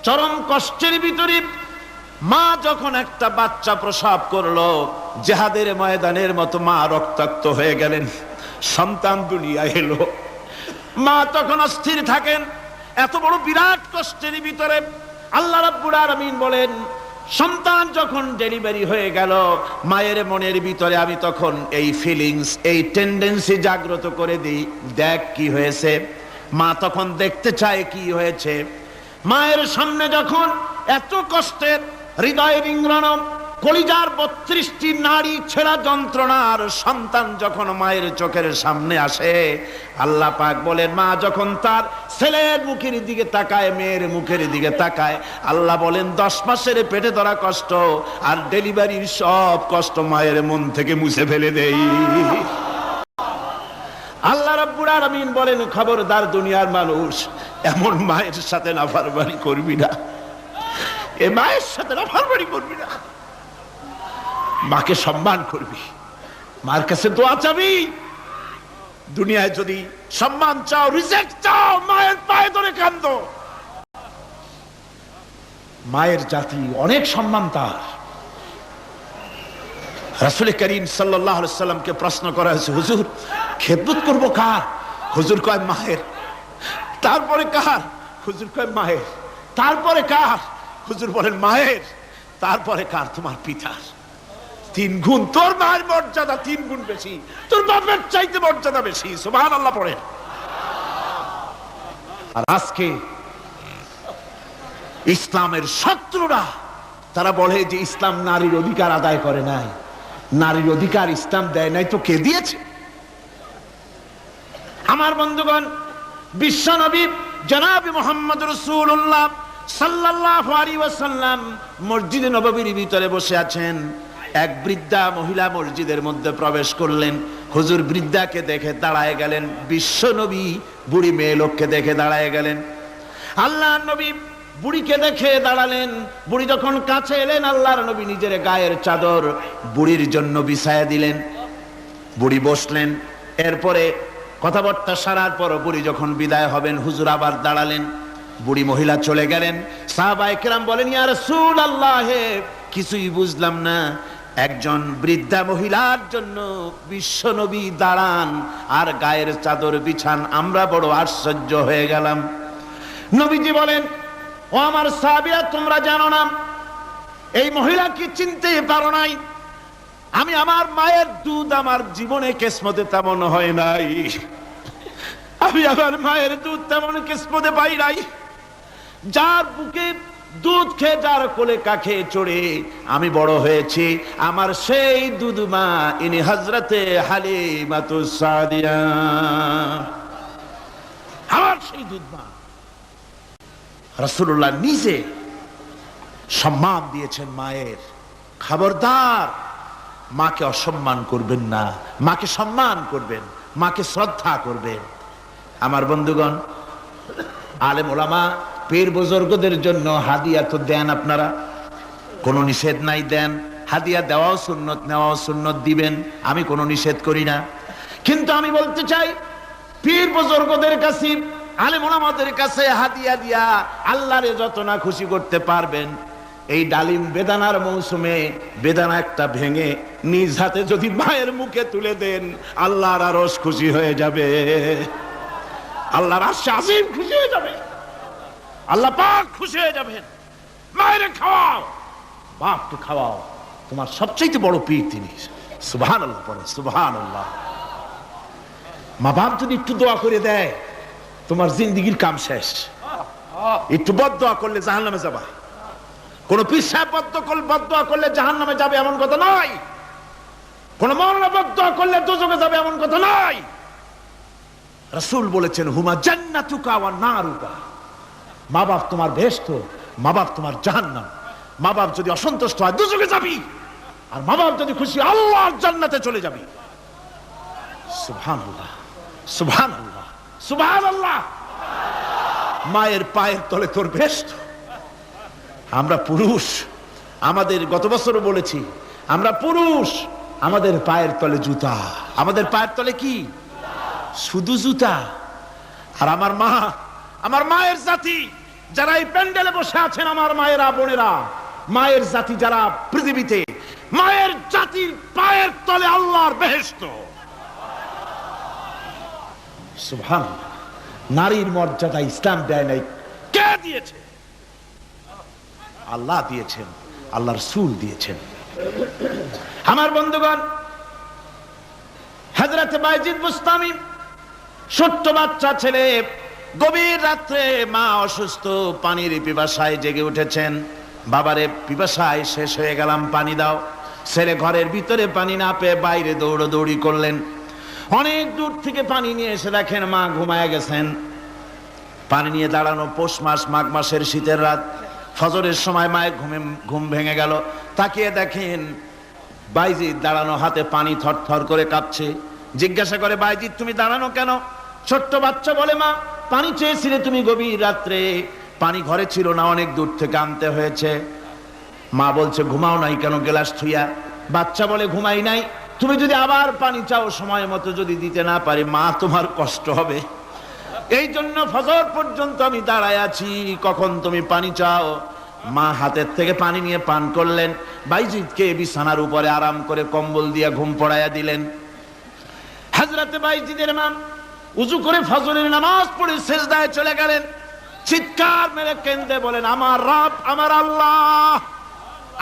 চরম কষ্টের ভিতরে মা যখন একটা বাচ্চা প্রসব করলো, জিহাদের ময়দানের মতো মা রক্তাক্ত হয়ে গেলেন, সন্তান দুনিয়ায় এলো, মা তখন অস্থির থাকেন। এত বড় বিরাট কষ্টের ভিতরে আল্লাহ রাব্বুল আলামিন বলেন, সন্তান যখন ডেলিভারি হয়ে গেল, মায়ের মনের ভিতরে আমি তখন এই ফিলিংস, এই টেন্ডেন্সি জাগ্রত করে দিই, দেখ কি হয়েছে। মা তখন দেখতে চায় কি হয়েছে। মায়ের সামনে যখন এত কষ্টের, হৃদয় রিংড়ানো, কলিজার 32টি নাড়ি ছেঁড়া যন্ত্রণার সন্তান যখন মায়ের চোখের সামনে আসে, আল্লাহ পাক বলেন, মা যখন তার ছেলের মুখের দিকে তাকায়, মেয়ের মুখের দিকে তাকায়, আল্লাহ বলেন 10 মাসের পেটে ধরা কষ্ট আর ডেলিভারির সব কষ্ট মায়ের মন থেকে মুছে ফেলে দেই। আল্লাহ রাব্বুল আলামিন বলেন, খবরদার দুনিয়ার মানুষ, এমন মায়ের সাথে নাফরমানি করবি না, এ মায়ের সাথে নাফরমানি করবি না, মাকে সম্মান করবি, মার কাছে দোয়া চাবি। দুনিয়ায় যদি সম্মান চাও, রিজেক্ট চাও, মায়ের পায়ে ধরে কাঁদো। মায়ের জাতি অনেক সম্মান তার। রাসূল করিম সাল্লাল্লাহু আলাইহি সাল্লামকে প্রশ্ন করা হয়েছে, হুজুর খেদমত করব কার? হুজুর কয় মায়ের। তারপরে কার? হুজুর কয় মায়ের। তারপরে কার? হুজুর বলেন মায়ের। তারপরে কার? তোমার পিতার। 3 গুণ, তোর মায়ের মর্যাদা 3 গুণ বেশি, তোর বাপের চাইতে মর্যাদা বেশি। সুবহানাল্লাহ পড়েন। আর আজকে ইসলামের শত্রুরা তারা বলে যে ইসলাম নারীর অধিকার আদায় করে নাই। নারীর অধিকার ইসলাম দেয় নাই তো কে দিয়েছে? আমার বন্ধুগণ, বিশ্ব নবী জনাব মুহাম্মদ রাসূলুল্লাহ সাল্লাল্লাহু আলাইহি ওয়াসাল্লাম মসজিদে নববীর ভিতরে বসে আছেন। এক বৃদ্ধা মহিলা মসজিদের মধ্যে প্রবেশ করলেন। হুজুর বৃদ্ধাকে দেখে দাঁড়ায় গেলেন, বিশ্ব নবী বুড়ি মেয়ে লোককে দেখে দাঁড়ায় গেলেন। আল্লাহর নবী বুড়িকে দেখে দাঁড়ালেন। বুড়ি যখন কাছে এলেন, আল্লাহর নবী নিজের গায়ের চাদর বুড়ির জন্য বিছায়া দিলেন। বুড়ি বসলেন। এরপরে কথাবার্তা সারার পর বুড়ি যখন বিদায় হবেন, হুজুর আবার দাঁড়ালেন। বুড়ি মহিলা চলে গেলেন। সাহাবায়ে কেরাম বলেন, ইয়া রাসূলুল্লাহ, কিছুই বুঝলাম না, একজন বৃদ্ধা মহিলার জন্য বিশ্ব নবী দাঁড়ান আর গায়ের চাদর বিছান, আমরা বড় আশ্চর্য হয়ে গেলাম। নবীজি বলেন, ও আমার সাহাবীরা, তোমরা জানো না, এই মহিলাকে চিনতে পারো নাই। আমি আমার মায়ের দুধ আমার জীবনে কিসমতে তেমন হয় নাই। আমি আমার মায়ের দুধ তেমন কিসমতে পাই নাই। যার বুকে দুধ খেয়ে যার কোলে কাখে চড়ে আমি বড় হয়েছি, আমার সেই দুধমা ইনি হযরতে হালিমাতুস সাদিয়া, আমার সেই দুধমা। রাসূলুল্লাহ নিজে সম্মান দিয়েছেন মায়ের। খবরদার, মাকে অসম্মান করবেন না, মাকে সম্মান করবেন, মাকে শ্রদ্ধা করবেন। আমার বন্ধুগণ, আলেম ওলামা পীর বুজুর্গদের জন্য হাদিয়া তো দেন, আপনারা কোনো নিষেধ নাই, দেন। হাদিয়া দেওয়াও সুন্নত, নেওয়াও সুন্নত, দিবেন, আমি কোনো নিষেধ করি না। কিন্তু আমি বলতে চাই, পীর বুজুর্গদের কাছে, আলেম ওলামাদের কাছে হাদিয়া দিয়া আল্লাহরে যত না খুশি করতে পারবেন, এই ডালিম বেদানার মৌসুমে বেদানা একটা ভেঙে নিজ হাতে যদি মায়ের মুখে তুলে দেন, আল্লাহর আরশ খুশি হয়ে যাবে, আল্লাহর আরশ আজিম খুশি হয়ে যাবে, আল্লাহ পাক খুশি হয়ে যাবেন। মায়ের খাওয়াও, বাপকে খাওয়াও, তোমার সবচেয়ে বড় পীর তিনি। সুবহানাল্লাহ, পড়ো সুবহানাল্লাহ। মা বাপ যদি একটু দোয়া করে দেয়, তোমার জিন্দেগির কাম শেষ। একটু বদদোয়া করলে জাহান্নামে যাবা। কোন পীর সাহেব বদদোয়া করলে জাহান্নামে যাবে এমন কথা নয়, কোন মাওলানা বদদোয়া করলে দোজখে যাবে এমন কথা নয়। রাসূল বলেছেন, হুমা জান্নাতুকা ওয়া নারুকা, মা বাপ তোমার বেহেশত, মা বাপ তোমার জাহান্নাম। মা বাপ যদি অসন্তুষ্ট হয় দোজখে যাবি, আর মা বাপ যদি খুশি আল্লাহর জান্নাতে চলে যাবি। সুবহানাল্লাহ, সুবহানাল্লাহ, সুবহানাল্লাহ। মায়ের পায়ের তলে তোর বেহেশত। আমরা পুরুষ, আমাদের গত বছরও বলেছি, আমরা পুরুষ, আমাদের পায়ের তলে জুতা, আমাদের পায়ের তলে কি? শুধু জুতা। আর আমার মা, আমার মায়ের জাতি যারা এই প্যান্ডেলে বসে আছেন, আমার মায়েরা বোনেরা, মায়ের জাতি যারা পৃথিবীতে, মায়ের জাতির পায়ের তলে আল্লাহর বেহেশত। সুবহানাল্লাহ। নারীর মর্যাদা ইসলাম দেয় নাই, কে দিয়েছে? আল্লাহ দিয়েছেন, আল্লাহ রাসূল দিয়েছেন। আমার বন্ধুগণ, হযরত বাইজিদ বুস্তামি, ছোট্ট বাচ্চা ছেলে, গভীর রাত্রে মা অসুস্থ, পানির পিপাসায় জেগে উঠেছেন। বাবারে, পিপাসায় শেষ হয়ে গেলাম, পানি দাও। ছেলে ঘরের ভিতরে পানি না পেয়ে বাইরে দৌড়াদৌড়ি করলেন। অনেক দূর থেকে পানি নিয়ে এসে দেখেন মা ঘুমায় গেছেন। পানি নিয়ে দাঁড়ানো, পৌষ মাস, মাঘ মাসের শীতের রাত, ফজরের সময় মায়ের ঘুম ভেঙে গেল। তাকিয়ে দেখেন বাইজিদ দাঁড়ানো, হাতে পানি থরথর করে কাঁপছে। জিজ্ঞাসা করে, বাইজিদ তুমি দাঁড়ানো কেন? ছোট্ট বাচ্চা বলে, মা পানি চেয়েছিলে তুমি গভীর রাত্রে, পানি ঘরে ছিল না, অনেক দূর থেকে আনতে হয়েছে। মা বলছে, ঘুমাও নাই কেন গ্লাস থুইয়া? বাচ্চা বলে, ঘুমাই নাই। তুমি যদি আবার পানি চাও, সময় মতো যদি দিতে না পারি, মা তোমার কষ্ট হবে। এই জন্য ফজর পর্যন্ত আমি দাঁড়ায় আছি, কখন তুমি পানি চাও। মা হাতের থেকে পানি নিয়ে পান করলেন। বাইজিদকে বিছানার উপরে আরাম করে কম্বল দিয়ে ঘুম পড়াইয়া দিলেন। হযরতে বাইজিদের মা উযু করে ফজরের নামাজ পড়ে সিজদায় চলে গেলেন। চিৎকার মেরে কেঁদে বলেন, আমার রব, আমার আল্লাহ,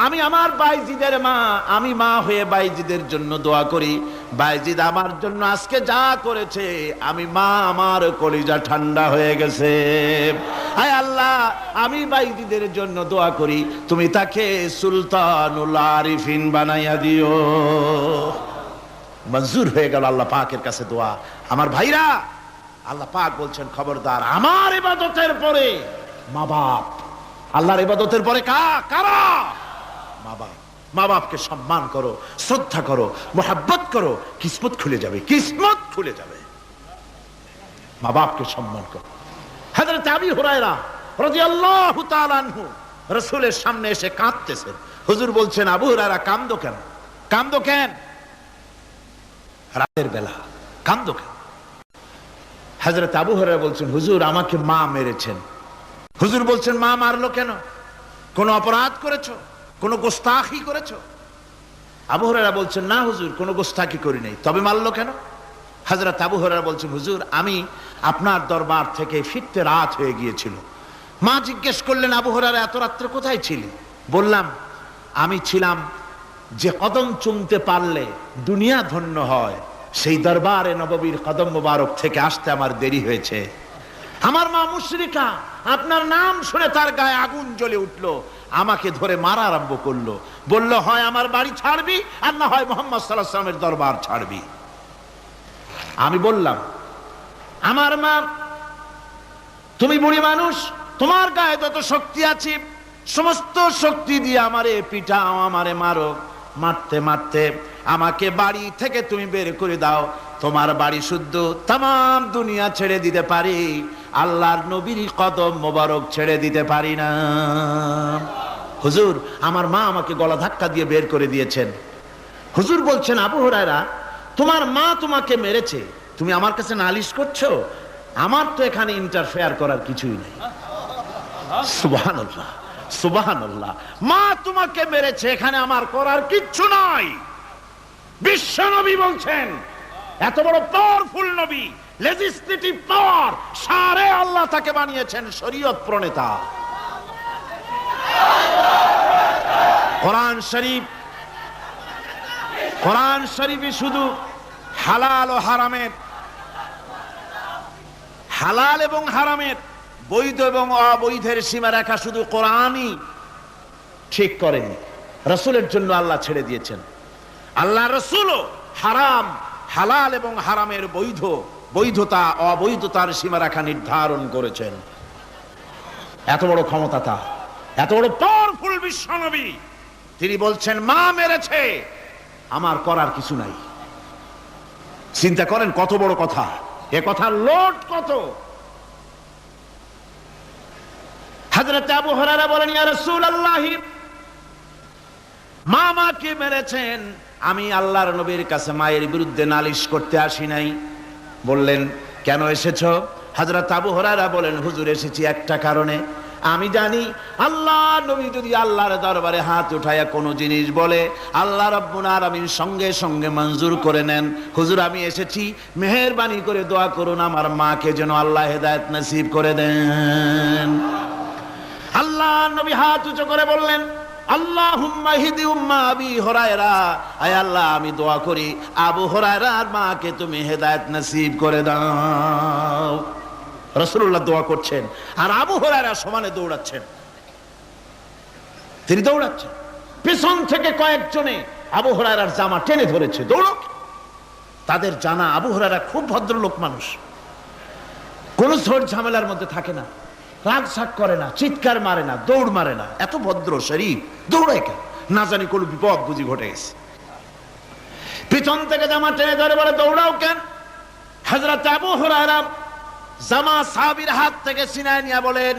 আমি আমার বাইজিদের মা, আমি মা হয়ে বাইজিদের জন্য দোয়া করি। বাইজিদ আমার জন্য আজকে যা করেছে, আমি মা, আমার কলিজা ঠান্ডা হয়ে গেছে। হায় আল্লাহ, আমি বাইজিদের জন্য দোয়া করি, তুমি তাকে সুলতানুল আরিফিন বানাইয়া দিও। মঞ্জুর হয়ে গেল আল্লাহ পাকের কাছে দোয়া। আমার ভাইরা, আল্লাহ পাক বলছেন, খবরদার, আমার ইবাদতের পরে মা বাপ, আল্লাহর ইবাদতের পরে কারা? মা বাপ। মা বাপকে সম্মান করো, শ্রদ্ধা করো, মোহাব্বত করো, কিসমত খুলে যাবে, কিসমত খুলে যাবে। মা বাপকে সম্মান করো। হযরত আবু হুরায়রা রাদিয়াল্লাহু তাআলা আনহু রাসূলের সামনে এসে কাঁদতেছেন। হুজুর বলছেন, আবু হুরায়রা কাঁদো কেন? কাঁদো কেন? রাতের বেলা কাঁদো কেন? হযরত আবু হুরায়রা বলছেন, হুজুর আমাকে মা মেরেছেন। হুজুর বলছেন, মা মারলো কেন? কোন অপরাধ করেছো? কোন গোস্তাখি করেছো? আবু হুরায়রা বলছেন, না হুজুর, কোন গোস্তাখি করি নাই, তবে মারলো কেন? হযরত আবু হুরায়রা বলছেন, হুজুর আমি আপনার দরবার থেকে ফিরতে রাত হয়ে গিয়েছিল। মা জিজ্ঞেস করলেন, আবু হুরায়রা এত রাত্রে কোথায় ছিলি? বললাম, আমি ছিলাম যে কদম চুমতে পারলে দুনিয়া ধন্য হয়, সেই দরবারে নববীর কদম মোবারক থেকে আসতে আমার দেরি হয়েছে। আমার মা মুশরিকা, আপনার নাম শুনে তার গায়ে আগুন জ্বলে উঠলো, আমাকে ধরে মারা আরম্ভ করলো, বলল হয় আমার বাড়ি ছাড়বি আর না হয় মুহাম্মদ সাল্লাল্লাহু আলাইহি ওয়াসাল্লামের দরবার ছাড়বি। আমি বললাম, আমার মা, তুমি বুড়ি মানুষ, তোমার গায়ে যত শক্তি আছে সমস্ত শক্তি দিয়ে আমারে পিটাও, আমারে মারো, মারতে মারতে আমাকে বাড়ি থেকে তুমি বের করে দাও। তোমার বাড়ি শুদ্ধ, তাম দুনিয়া ছেড়ে দিতে পারি, আল্লাহর নবীর কদম মোবারক ছেড়ে দিতে পারি না। হুজুর, আমার মা আমাকে গলা ধাক্কা দিয়ে বের করে দিয়েছেন। হুজুর বলছেন, আবু হুরায়রা, তোমার মা তোমাকে মেরেছে, তুমি আমার কাছে নালিশ করছো? আমার তো এখানে ইন্টারফেয়ার করার কিছুই নেই। সুবহানাল্লাহ, সুবহানাল্লাহ। মা তোমাকে মেরেছে, এখানে আমার করার কিচ্ছু নাই। বিশ্ব নবী বলছেন, এত বড় পাওয়ারফুল নবী, লেজিসলেটিভ পাওয়ার, সারে আল্লাহ তাকে বানিয়েছেন শরীয়ত প্রণেতা। কোরআন শরীফ, কোরআন শরীফে শুধু হালাল ও হারামের, হালাল এবং হারামের, বৈধ এবং অবৈধের সীমারেখা শুধু কোরআনই ঠিক করেনি, রাসূলের জন্য আল্লাহ ছেড়ে দিয়েছেন। আল্লাহ রাসূলও হারাম, হালাল এবং হারামের বৈধ, বৈধতা অবৈধতার সীমারেখা নির্ধারণ করেছেন। এত বড় ক্ষমতা তার, এত বড় পাওয়ারফুল বিশ্বনবী, তিনি বলছেন মা মেরেছে, আমার করার কিছু নাই। চিন্তা করেন কত বড় কথা, এ কথার লোড কত। হযরত আবু হুরায়রা বলেন, ইয়া রাসূলুল্লাহ, মা মাকে মেরেছেন, আমি আল্লাহর নবীর কাছে মায়ের বিরুদ্ধে নালিশ করতে আসি নাই। বললেন, কেন এসেছো? হযরত আবু হুরায়রা বলেন, হুজুর, এসেছি একটা কারণে। আমি জানি আল্লাহ নবী যদি আল্লাহর দরবারে হাত উঠায়া কোনো জিনিস বলে, আল্লাহ রাব্বুল আলামিন সঙ্গে সঙ্গে মঞ্জুর করে নেন। হুজুর, আমি এসেছি, মেহেরবানি করে দোয়া করুন আমার মাকে যেন আল্লাহ হেদায়েত নসিব করে দেন। আল্লাহ নবী হাত উঁচু করে বললেন, আল্লাহুম্মা হিদি উম্মা আবি হুরায়রা, আয় আল্লাহ, আমি দোয়া করি আবু হুরায়রার মাকে তুমি হেদায়েত নসিব করে দাও। রাসূলুল্লাহ দোয়া করছেন আর আবু হুরায়রা সমানে দৌড়াচ্ছেন। তিনি দৌড়াচ্ছেন, পেছন থেকে কয়েকজনে আবু হুরায়রার জামা টেনে ধরেছে, দৌড়ক। তাদের জানা আবু হুরায়রা খুব ভদ্রলোক মানুষ, কোনো ঝড় ঝামেলার মধ্যে থাকে না, রাগ শাক করে না, চিৎকার মারে না, দৌড় মারে না, এত ভদ্র শরীর, দৌড়ায় কেন? না জানি কোনো বিপদ বুঝি ঘটে গেছে। পিছন থেকে জামা টেনে ধরে বলে, দৌড়াও কেন? হযরত আবু হুরায়রা জামা সাহাবীর হাত থেকে ছিনায় নিয়ে বলেন,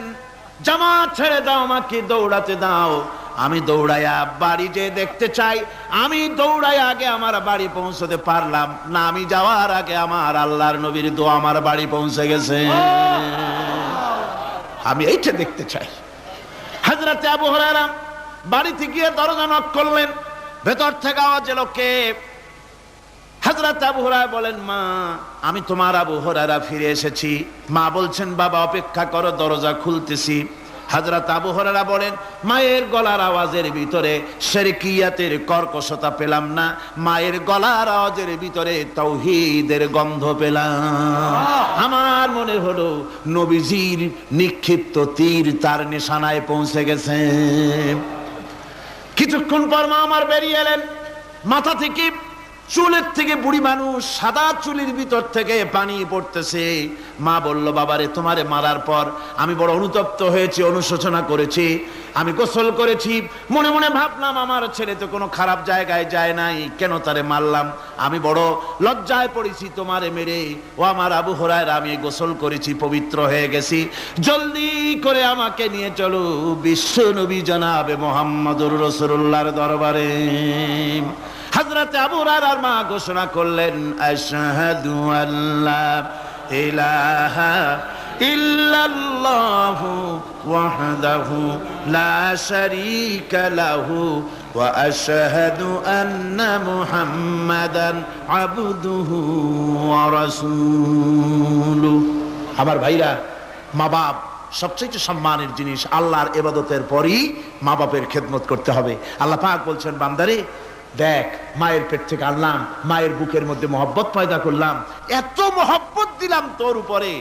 জামা ছেড়ে দাও, আমাকে দৌড়াতে দাও। আমি দৌড়াইয়া বাড়ি যে দেখতে চাই, আমি দৌড়াইয়া আগে আমার বাড়ি পৌঁছতে পারলাম না, আমি যাওয়ার আগে আমার আল্লাহর নবীর দোয়া আমার বাড়ি পৌঁছে গেছে, আমি এইটা দেখতে চাই। হযরত আবু হুরায়রা বাড়িতে গিয়ে দরজা নক করলেন, ভেতর থেকে আওয়াজ এলো, কে? হযরত আবু হুরায়রা বলেন, মা, আমি তোমার আবু হুরায়রা ফিরে এসেছি। মা বলছেন, বাবা অপেক্ষা করো, দরজা খুলতেছি। হযরত আবু হুরায়রা বলেন, মায়ের গলার আওয়াজের ভিতরে শিরকিয়াতের কর্কশতা পেলাম না, মায়ের গলার আওয়াজের ভিতরে তাওহীদের গন্ধ পেলাম। আমার মনে হলো নবীজির নিক্ষিপ্ত তীর তার নিশানায় পৌঁছে গেছে। কিছুক্ষণ পর মা আমার বেরিয়ে এলেন, মাথা থেকে, চুলের থেকে, বুড়ি মানুষ, সাদা চুলের ভিতর থেকে পানি পড়তেছে। মা বলল, বাবারে, তোমারে মারার পর আমি বড় অনুতপ্ত হয়েছি, অনুশোচনা করেছি, আমি গোসল করেছি, মনে মনে ভাবলাম আমার ছেলে তো কোনো খারাপ জায়গায় যায় নাই, কেন তারে মারলাম? আমি বড় লজ্জায় পড়েছি তোমারে মেরে। ও আমার আবু হুরায়রা, আমি গোসল করেছি, পবিত্র হয়ে গেছি, জলদি করে আমাকে নিয়ে চলো বিশ্ব নবী জনাবে মুহাম্মদুর রাসূলুল্লাহর দরবারে। হযরত আবু হুরায়রার মা ঘোষণা করলেন, আশহাদু আল্লা ইলাহা ইল্লাল্লাহু ওয়াহদাহু লা শারীকা লাহু ওয়া আশহাদু আন্না মুহাম্মাদান আবদুহু ওয়া রাসূলুহু। আমার ভাইরা, মা বাপ সবচেয়ে সম্মানের জিনিস। আল্লাহর ইবাদতের পরই মা বাপের খেদমত করতে হবে। আল্লাহ পাক বলছেন, বান্দারে, দেখ, মায়ের পেট থেকে আনলাম, মায়ের বুকের মধ্যে মহব্বত পয়দা করলাম, এত মহব্বত দিলাম তোর উপরে,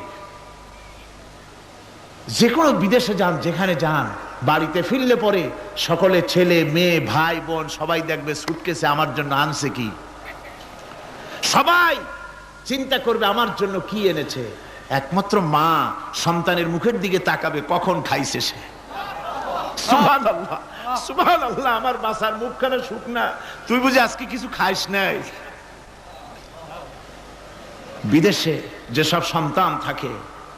যে কোনো বিদেশে যান, যেখানে যান, বাড়িতে ফিরলে পরে সকলে ছেলে মেয়ে ভাই বোন সবাই দেখবে সুটকেসে আমার জন্য আনছে কি। সবাই চিন্তা করবে আমার জন্য কি এনেছে। একমাত্র মা সন্তানের মুখের দিকে তাকাবে কখন খাইছে সে। সুবহানাল্লাহ, সুবহানাল্লাহ, আমার বাসার মুখখানা শুকনা, তুই বুঝি আজকে কিছু খাইস নাই। বিদেশে যেসব সন্তান থাকে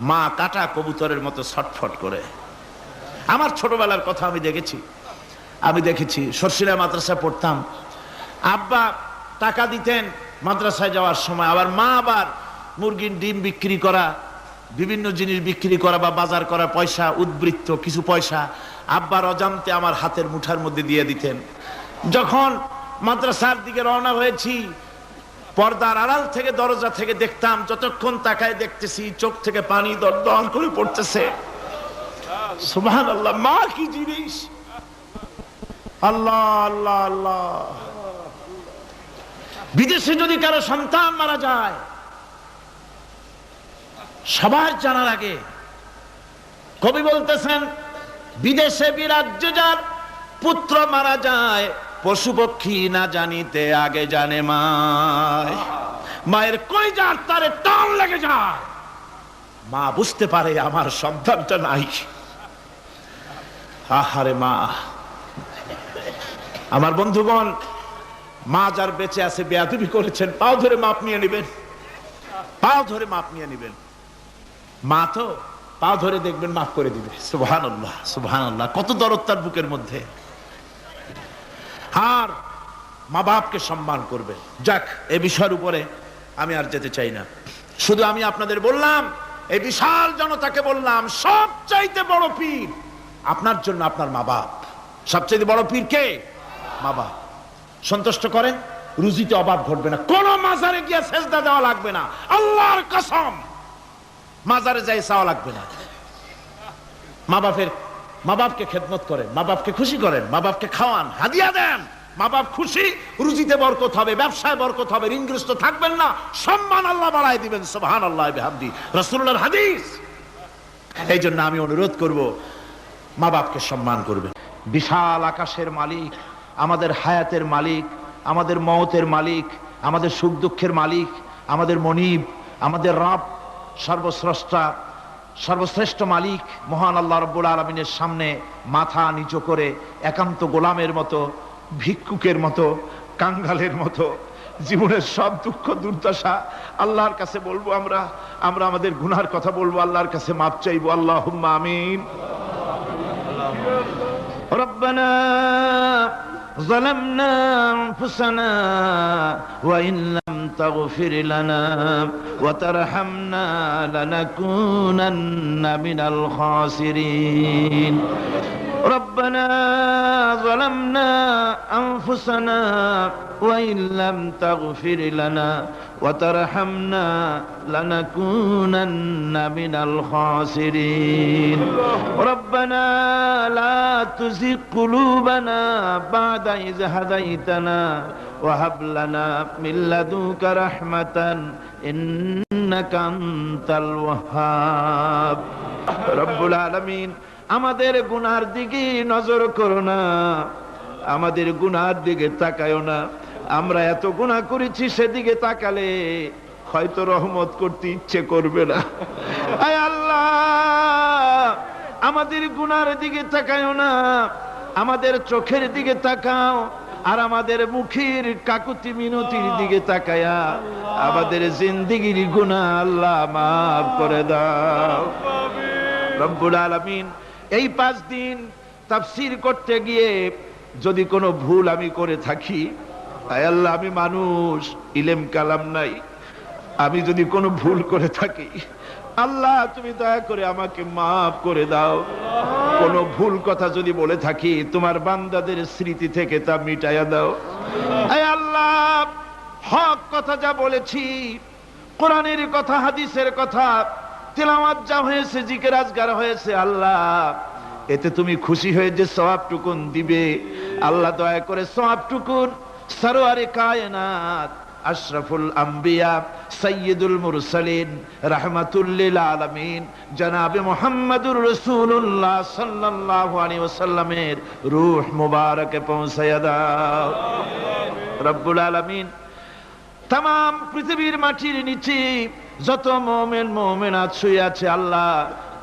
মা কাটা কবুতরের মতো ছটফট করে। আমার ছোটবেলার কথা আমি দেখেছি সরসিলা মাদ্রাসা পড়তাম, আব্বা টাকা দিতেন মাদ্রাসায় যাওয়ার সময়, আবার মা আবার মুরগির ডিম বিক্রি করা, বিভিন্ন জিনিস বিক্রি করা বা বাজার করা পয়সা, উদ্বৃত্ত কিছু পয়সা আব্বার অজান্তে আমার হাতের মুঠার মধ্যে দিয়ে দিতেন। যখন মাদ্রাসার দিকে রওনা হয়েছি পর্দার আড়াল থেকে দরজা থেকে দেখতাম, যতক্ষণ তাকায় দেখতেছি চোখ থেকে পানি দরদর করে পড়তেছে। সুবহানাল্লাহ, মা কি জিনিস! আল্লাহ আল্লাহ আল্লাহ। বিদেশে যদি কারো সন্তান মারা যায় সবার জানার আগে কবি বলতেছেন, বিদেশে বিরাজ্যে যার পুত্র মারা যায় পশু পক্ষী না জানিতে আগে জানে মায়। মায়ের কলিজার তারে টান লেগে যায়, মা বুঝতে পারে আমার সন্তানটা নাই। আহারে মা! আমার বন্ধুগণ, মা যার বেঁচে আছে বেয়াদবি করেছেন, পাও ধরে মাপ নিয়ে নেবেন, পাও ধরে মাপ নিয়ে নেবেন। মা তো পাও ধরে দেখবেন মাফ করে দিবে। সুবহানাল্লাহ, সুবহানাল্লাহ, কত দরদ তার বুকের মধ্যে। আর মা বাপকে সম্মান করবে। যাক, এই বিষয়ের উপরে আমি আর যেতে চাই না। শুধু আমি আপনাদের বললাম, এই বিশাল জনতাকে বললাম, সবচাইতে বড় পীর আপনার জন্য আপনার মা বাপ। সবচাইতে বড় পীর কে? মা বাপ। সন্তুষ্ট করেন, রুজিতে অভাব ঘটবে না, কোন মাজারে গিয়ে সেজদা দেওয়া লাগবে না, আল্লাহর কসম মাজারে যাই চাওয়া লাগবে না। মা বাপকে খেদমত করেন, মা বাপকে খুশি করেন, মা বাপকে খাওয়ান, হাদিয়া দেন, মা বাপ খুশি, রুজিতে বরকত হবে, ব্যবসায় বরকত হবে, ঋণগ্রস্ত থাকবেন না, সম্মান আল্লাহ বাড়ায় দিবেন। সুবহানাল্লাহ বিহামদি, রাসূলুল্লাহর হাদিস। এই জন্য আমি অনুরোধ করব, মা বাপকে সম্মান করবেন। বিশাল আকাশের মালিক, আমাদের হায়াতের মালিক, আমাদের মওতের মালিক, আমাদের সুখ দুঃখের মালিক, আমাদের মনিব, আমাদের রব, সর্বস্রষ্টা, সর্বশ্রেষ্ঠ মালিক মহান আল্লাহ রাব্বুল আলামিনের সামনে মাথা নিচু করে একান্ত গোলামের মতো, ভিক্ষুকের মতো, কাঙ্গালের মতো জীবনের সব দুঃখ দুর্দশা আল্লাহর কাছে বলবো। আমরা আমাদের গুনার কথা বলবো, আল্লাহর কাছে মাপ চাইবো। আল্লাহুম্মা আমিন। রব্বানা ظلمنا أنفسنا وإن لم تغفر لنا وترحمنا لنكونن من الخاسرين ربنا ظلمنا أنفسنا وإن لم تغفر لنا وترحمنا لنكونن من الخاسرين ربنا لا تزغ قلوبنا بعد إذ هديتنا وهب لنا من لدنك رحمة إنك أنت الوهاب رب العالمين আমাদের গুনার দিকে নজর করো না, আমাদের গুনার দিকে তাকায়ো না। আমরা এত গুনাহ করেছি, সেদিকে তাকালে হয়তো রহমত করতে ইচ্ছে করবে না। আয় আল্লাহ, আমাদের গুনার দিকে তাকায়ো না, আমাদের চোখের দিকে তাকাও, আর আমাদের মুখের কাকুতি মিনতির দিকে তাকায়া আমাদের জিন্দেগির গুনাহ আল্লাহ মাফ করে দাও। রব্বুল আলামিন, এই 5 দিন তাফসীর করতে গিয়ে যদি কোনো ভুল আমি করে থাকি, আয় আল্লাহ, আমি মানুষ, ইলম কালাম নাই, আমি যদি কোনো ভুল করে থাকি আল্লাহ তুমি দয়া করে আমাকে মাফ করে দাও। কোনো ভুল কথা যদি বলে থাকি তোমার বান্দাদের স্মৃতি থেকে তা মিটাইয়া দাও। আয় আল্লাহ, হক কথা যা বলেছি, কোরআনের কথা, হাদিসের কথা, তেলাওয়াত যা হয়েছে, জিকির আজগার হয়েছে, আল্লাহ এতে তুমি খুশি হয়ে যে সওয়াবটুকুন দিবে, আল্লাহ দয়া করে সওয়াবটুকুন সরওয়ারে কায়নাত আশরাফুল আম্বিয়া সাইয়্যিদুল মুরসালিন রাহমাতুল লিল আলামিন জনাবে মুহাম্মদুর রাসূলুল্লাহ সাল্লাল্লাহু আলাইহি ওয়াসাল্লামের রূহ মুবারকে পৌঁছায়া দাও রব্বুল আলামিন। তাম পৃথিবীর মাটির নিচে যত মুমিন মুমিনাত শুয়ে আছে আল্লাহ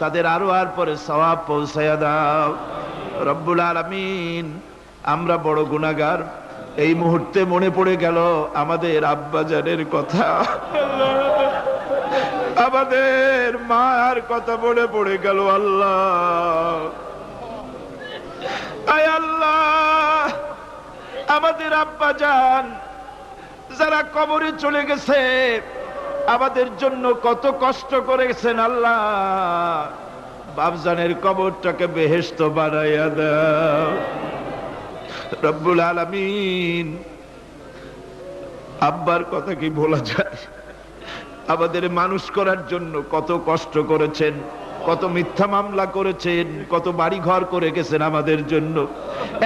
তাদের আরওয়ার পরে সওয়াব পৌঁছায়া দাও রব্বুল আলামিন। আমরা বড় গুনাহগার, এই মুহূর্তে মনে পড়ে গেল আমাদের আব্বাজানের কথা, আমাদের মার কথা মনে পড়ে গেল আল্লাহ। আয় আল্লাহ, আমাদের আব্বাজান যারা কবরে চলে গেছে আমাদের জন্য কত কষ্ট করেছেন আল্লাহ, বাপজানের কবরটাকে বেহেশত বানাইয়া দাও রব্বুল আলামিন। আব্বার কথা কি বলা যায়? আমাদের মানুষ করার জন্য কত কষ্ট করেছেন, কত মিথ্যা মামলা করেছেন, কত বাড়ি ঘর করে গেছেন আমাদের জন্য।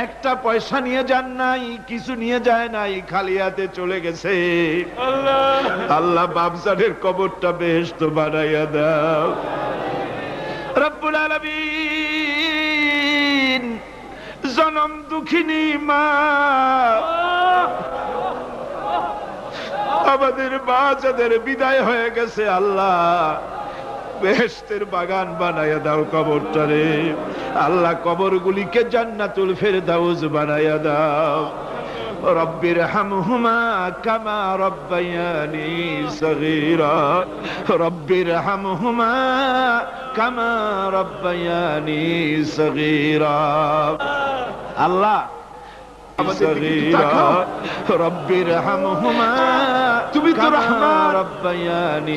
একটা পয়সা নিয়ে যান নাই, কিছু নিয়ে যায় নাই, খালি হাতে চলে গেছে আল্লাহ। বাপজানের কবরটা বেহেশত বানাইয়া দাও রব্বুল আলামিন। জনম দুঃখিনী মা, আমাদের মা যাদের বিদায় হয়ে গেছে আল্লাহ বেহেশতের বাগান বানাইয়া দাও কবরটারে আল্লাহ। কবরগুলিকে জান্নাতুল ফেরদাউস বানাইয়া দাও। রব্বির হামহুমা কামা রব্বায়ানি সগীরা, রব্বির হামহুমা কামা রব্বায়ানি সগীরা। আল্লাহ রব্বির হামহুমা, তুমি তো রহমান, রব্বায়ানি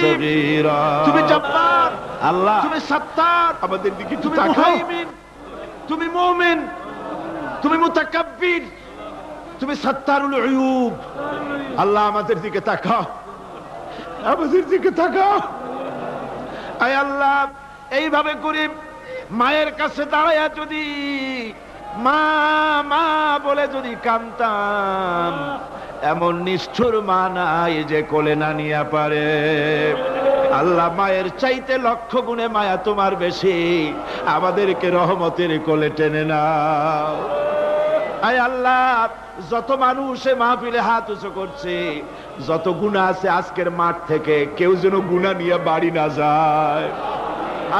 সগীরা, তুমি জব্বার আল্লাহ, তুমি সত্তার, আমাদের দিকে তুমি মুহাইমিন, তুমি মুমিন, তুমি মুতাকাব্বির, তুমি সত্তারুল উয়ুব আল্লাহ। আমাদের দিকে তাকাও, আমাদের দিকে তাকাও। আয় আল্লাহ, এইভাবে করে মায়ের কাছে দাঁড়ায়া যদি মা মা বলে যদি কাঁদতাম, এমন নিষ্ঠুর মা নাই যে কোলে না নিয়ে পারে আল্লাহ। মায়ের চাইতে লক্ষ গুণে মায়া তোমার বেশি, আমাদেরকে রহমতের কোলে টেনে নাও। আয় আল্লাহ, যত মানুষ মাহফিলে হাত উঁচু করছে, যত গুনাহ আছে আজকের মাঠ থেকে কেউ যেন গুনাহ নিয়ে বাড়ি না যায়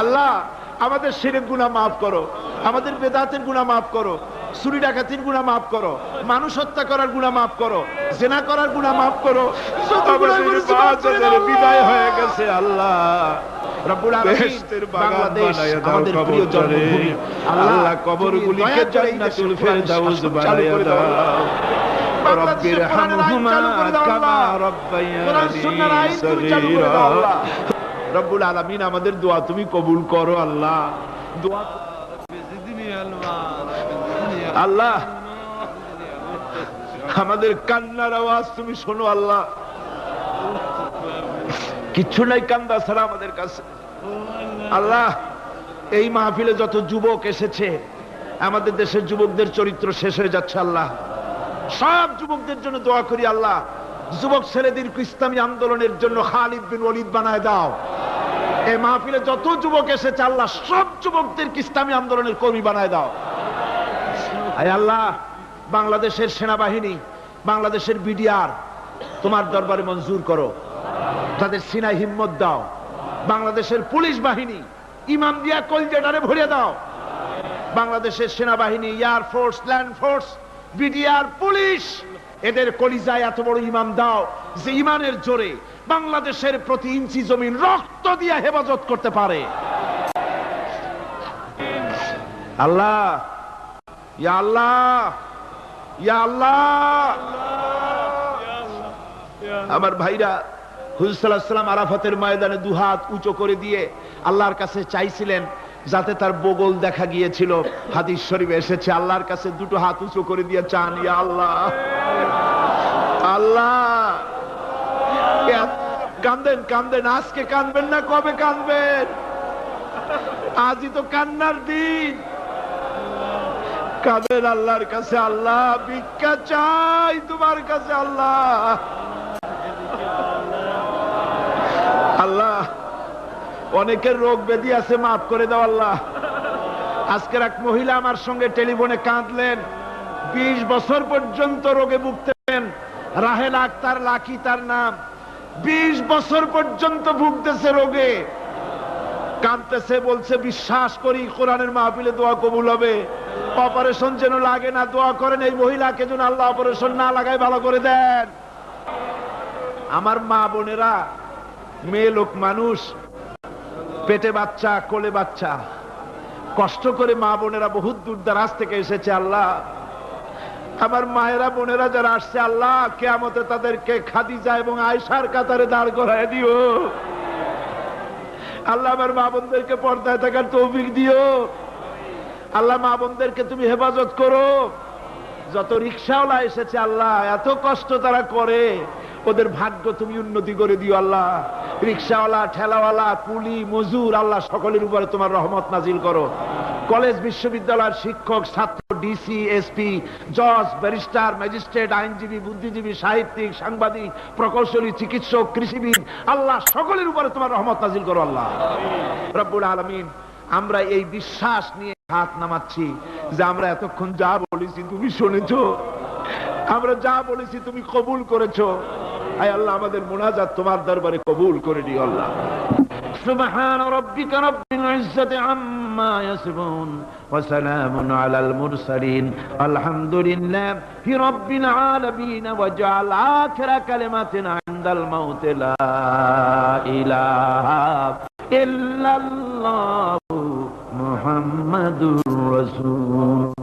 আল্লাহ। আমাদের শিরক গুনাহ মাফ করো, আমাদের বেদাতের গুনাহ মাফ করো, চুরি ডাকাতির গুনাহ মাফ করো, মানুষ হত্যা করার গুনাহ মাফ করো, জিনা করার গুনাহ মাফ করো। আমাদের বিদায় হয়ে গেছে আল্লাহ রব্বুল আলামিন। বাংলাদেশ আমাদের প্রিয় জন্মভূমি আল্লাহ, কবরগুলিকে জান্নাতুল ফেরদাউস বানাইয়া দাও। রব্বির হামহুমা কামা রব্বায়ানি সগীরা। রব্বুল আলামিন, আমাদের দোয়া তুমি কবুল করো আল্লাহ। দোয়া আল্লাহ, আমাদের কান্নার আওয়াজ তুমি শোনো আল্লাহ। কিচ্ছু নাই কান্দা ছাড়া আমাদের কাছে আল্লাহ। এই মাহফিলে যত যুবক এসেছে, আমাদের দেশের যুবকদের চরিত্র শেষ হয়ে যাচ্ছে আল্লাহ। সব যুবকদের জন্য দোয়া করি আল্লাহ। যুবক ছেলেদের ইসলামী আন্দোলনের জন্য খালিদ বিন ওয়ালিদ বানায় দাও। এই মাহফিলে যত যুবক এসেছে আল্লাহ, সব যুবকদের ইসলামী আন্দোলনের কর্মী বানায় দাও। আয় আল্লাহ, বাংলাদেশের সেনাবাহিনী, বাংলাদেশের বিডিআর তোমার দরবারে মঞ্জুর করো, তাদের সিনায় হিম্মত দাও। বাংলাদেশের পুলিশ বাহিনী ইমাম দিয়া কলজেটারে ভরে দাও। বাংলাদেশের সেনাবাহিনী, air force, land force, BDR, police, এদের কলিজায় এত বড় ইমাম দাও যে ইমানের জোরে বাংলাদেশের প্রতি ইঞ্চি জমিন রক্ত দিয়া হেফাজত করতে পারে আল্লাহ। ইয়া আল্লাহ, ইয়া আল্লাহ। আমার ভাইরা, হুজুর সাল্লাল্লাহু আলাইহি ওয়াসাল্লাম আরাফাতের ময়দানে দুহাত উঁচু করে দিয়ে আল্লাহর কাছে চাইছিলেন, যাতে তার বগল দেখা গিয়েছিল। হাদিস শরীফে এসেছে, আল্লাহর কাছে দুটো হাত উঁচু করে দিয়ে চান, ইয়া আল্লাহ, আল্লাহ। কান্দেন কান্দেন, আজকে কানবেন না, কবে কানবেন? আজই তো কান্নার দিন। কাঁদেন আল্লাহর কাছে, আল্লাহ ভিক্ষা চাই তোমার কাছে আল্লাহ। অনেকের রোগ ব্যাধি আছে, মাফ করে দাও আল্লাহ। আজকের এক মহিলা আমার সঙ্গে টেলিফোনে কাঁদলেন, 20 বছর পর্যন্ত রোগে ভুগতেন। রাহেলা আক্তার লাকি তার নাম। 20 বছর পর্যন্ত ভুগতেছে রোগে, কাঁদতেছে, বলছে বিশ্বাস করি কোরআনের মাহফিলে দোয়া কবুল হবে, অপারেশন যেন লাগে না, দোয়া করেন এই মহিলাকে যেন আল্লাহ অপারেশন না লাগায় ভালো করে দেন। আমার মা বোনেরা, মেয়ে লোক মানুষ, পেটে বাচ্চা, কোলে বাচ্চা, কষ্ট করে মা বোনেরা বহুত দূর দারাজ থেকে এসেছে। আল্লাহ আমার মায়েরা বোনেরা যারা আসছে, আল্লাহ কিয়ামতে তাদেরকে খাদিজা এবং আয়েশার কাতারে দাঁড় করায় দিও। আল্লাহ আমার মা বোনদেরকে পর্দায় থাকার তৌফিক দিও। আল্লাহ মা বোনদেরকে তুমি হেফাজত করো। যত রিকশাওয়ালা এসেছে আল্লাহ, এত কষ্ট তারা করে, ওদের ভাগ্য তুমি উন্নতি করে দিও আল্লাহ। রিকশাওয়ালা, ঠেলাওয়ালা, কুলি, মজুর, আল্লাহ সকলের উপরে তোমার রহমত নাজিল করো। কলেজ বিশ্ববিদ্যালয়ের শিক্ষক, ছাত্র, ডিসি, এসপি, জজ, ব্যারিস্টার, ম্যাজিস্ট্রেট, আইনজীবী, বুদ্ধিজীবী, সাহিত্যিক, সাংবাদিক, প্রকৌশলী, চিকিৎসক, কৃষিবিদ, আল্লাহ সকলের উপরে তোমার রহমত নাজিল করো আল্লাহ রব্বুল আলামিন। আমরা এই বিশ্বাস নিয়ে হাত নামাচ্ছি যে আমরা এতক্ষণ যা বলেছি তুমি শুনেছো, আমরা যা বলেছি তুমি কবুল করেছো। আয় আল্লাহ আমাদের মুনাজাত তোমার দরবারে কবুল করে দিও আল্লাহ। সুবহান রাব্বিকা রাব্বিল ইজ্জাতি আম্মা ইয়াসিফুন ওয়া সালামুন আলাল মুরসালিন আলহামদুলিল্লাহি রাব্বিল আলামিন ওয়া জাআল আখিরা কালিমাতিনা ইনদাল মাউত লা ইলাহা ইল্লাল্লাহু মুহাম্মাদুর রাসূল।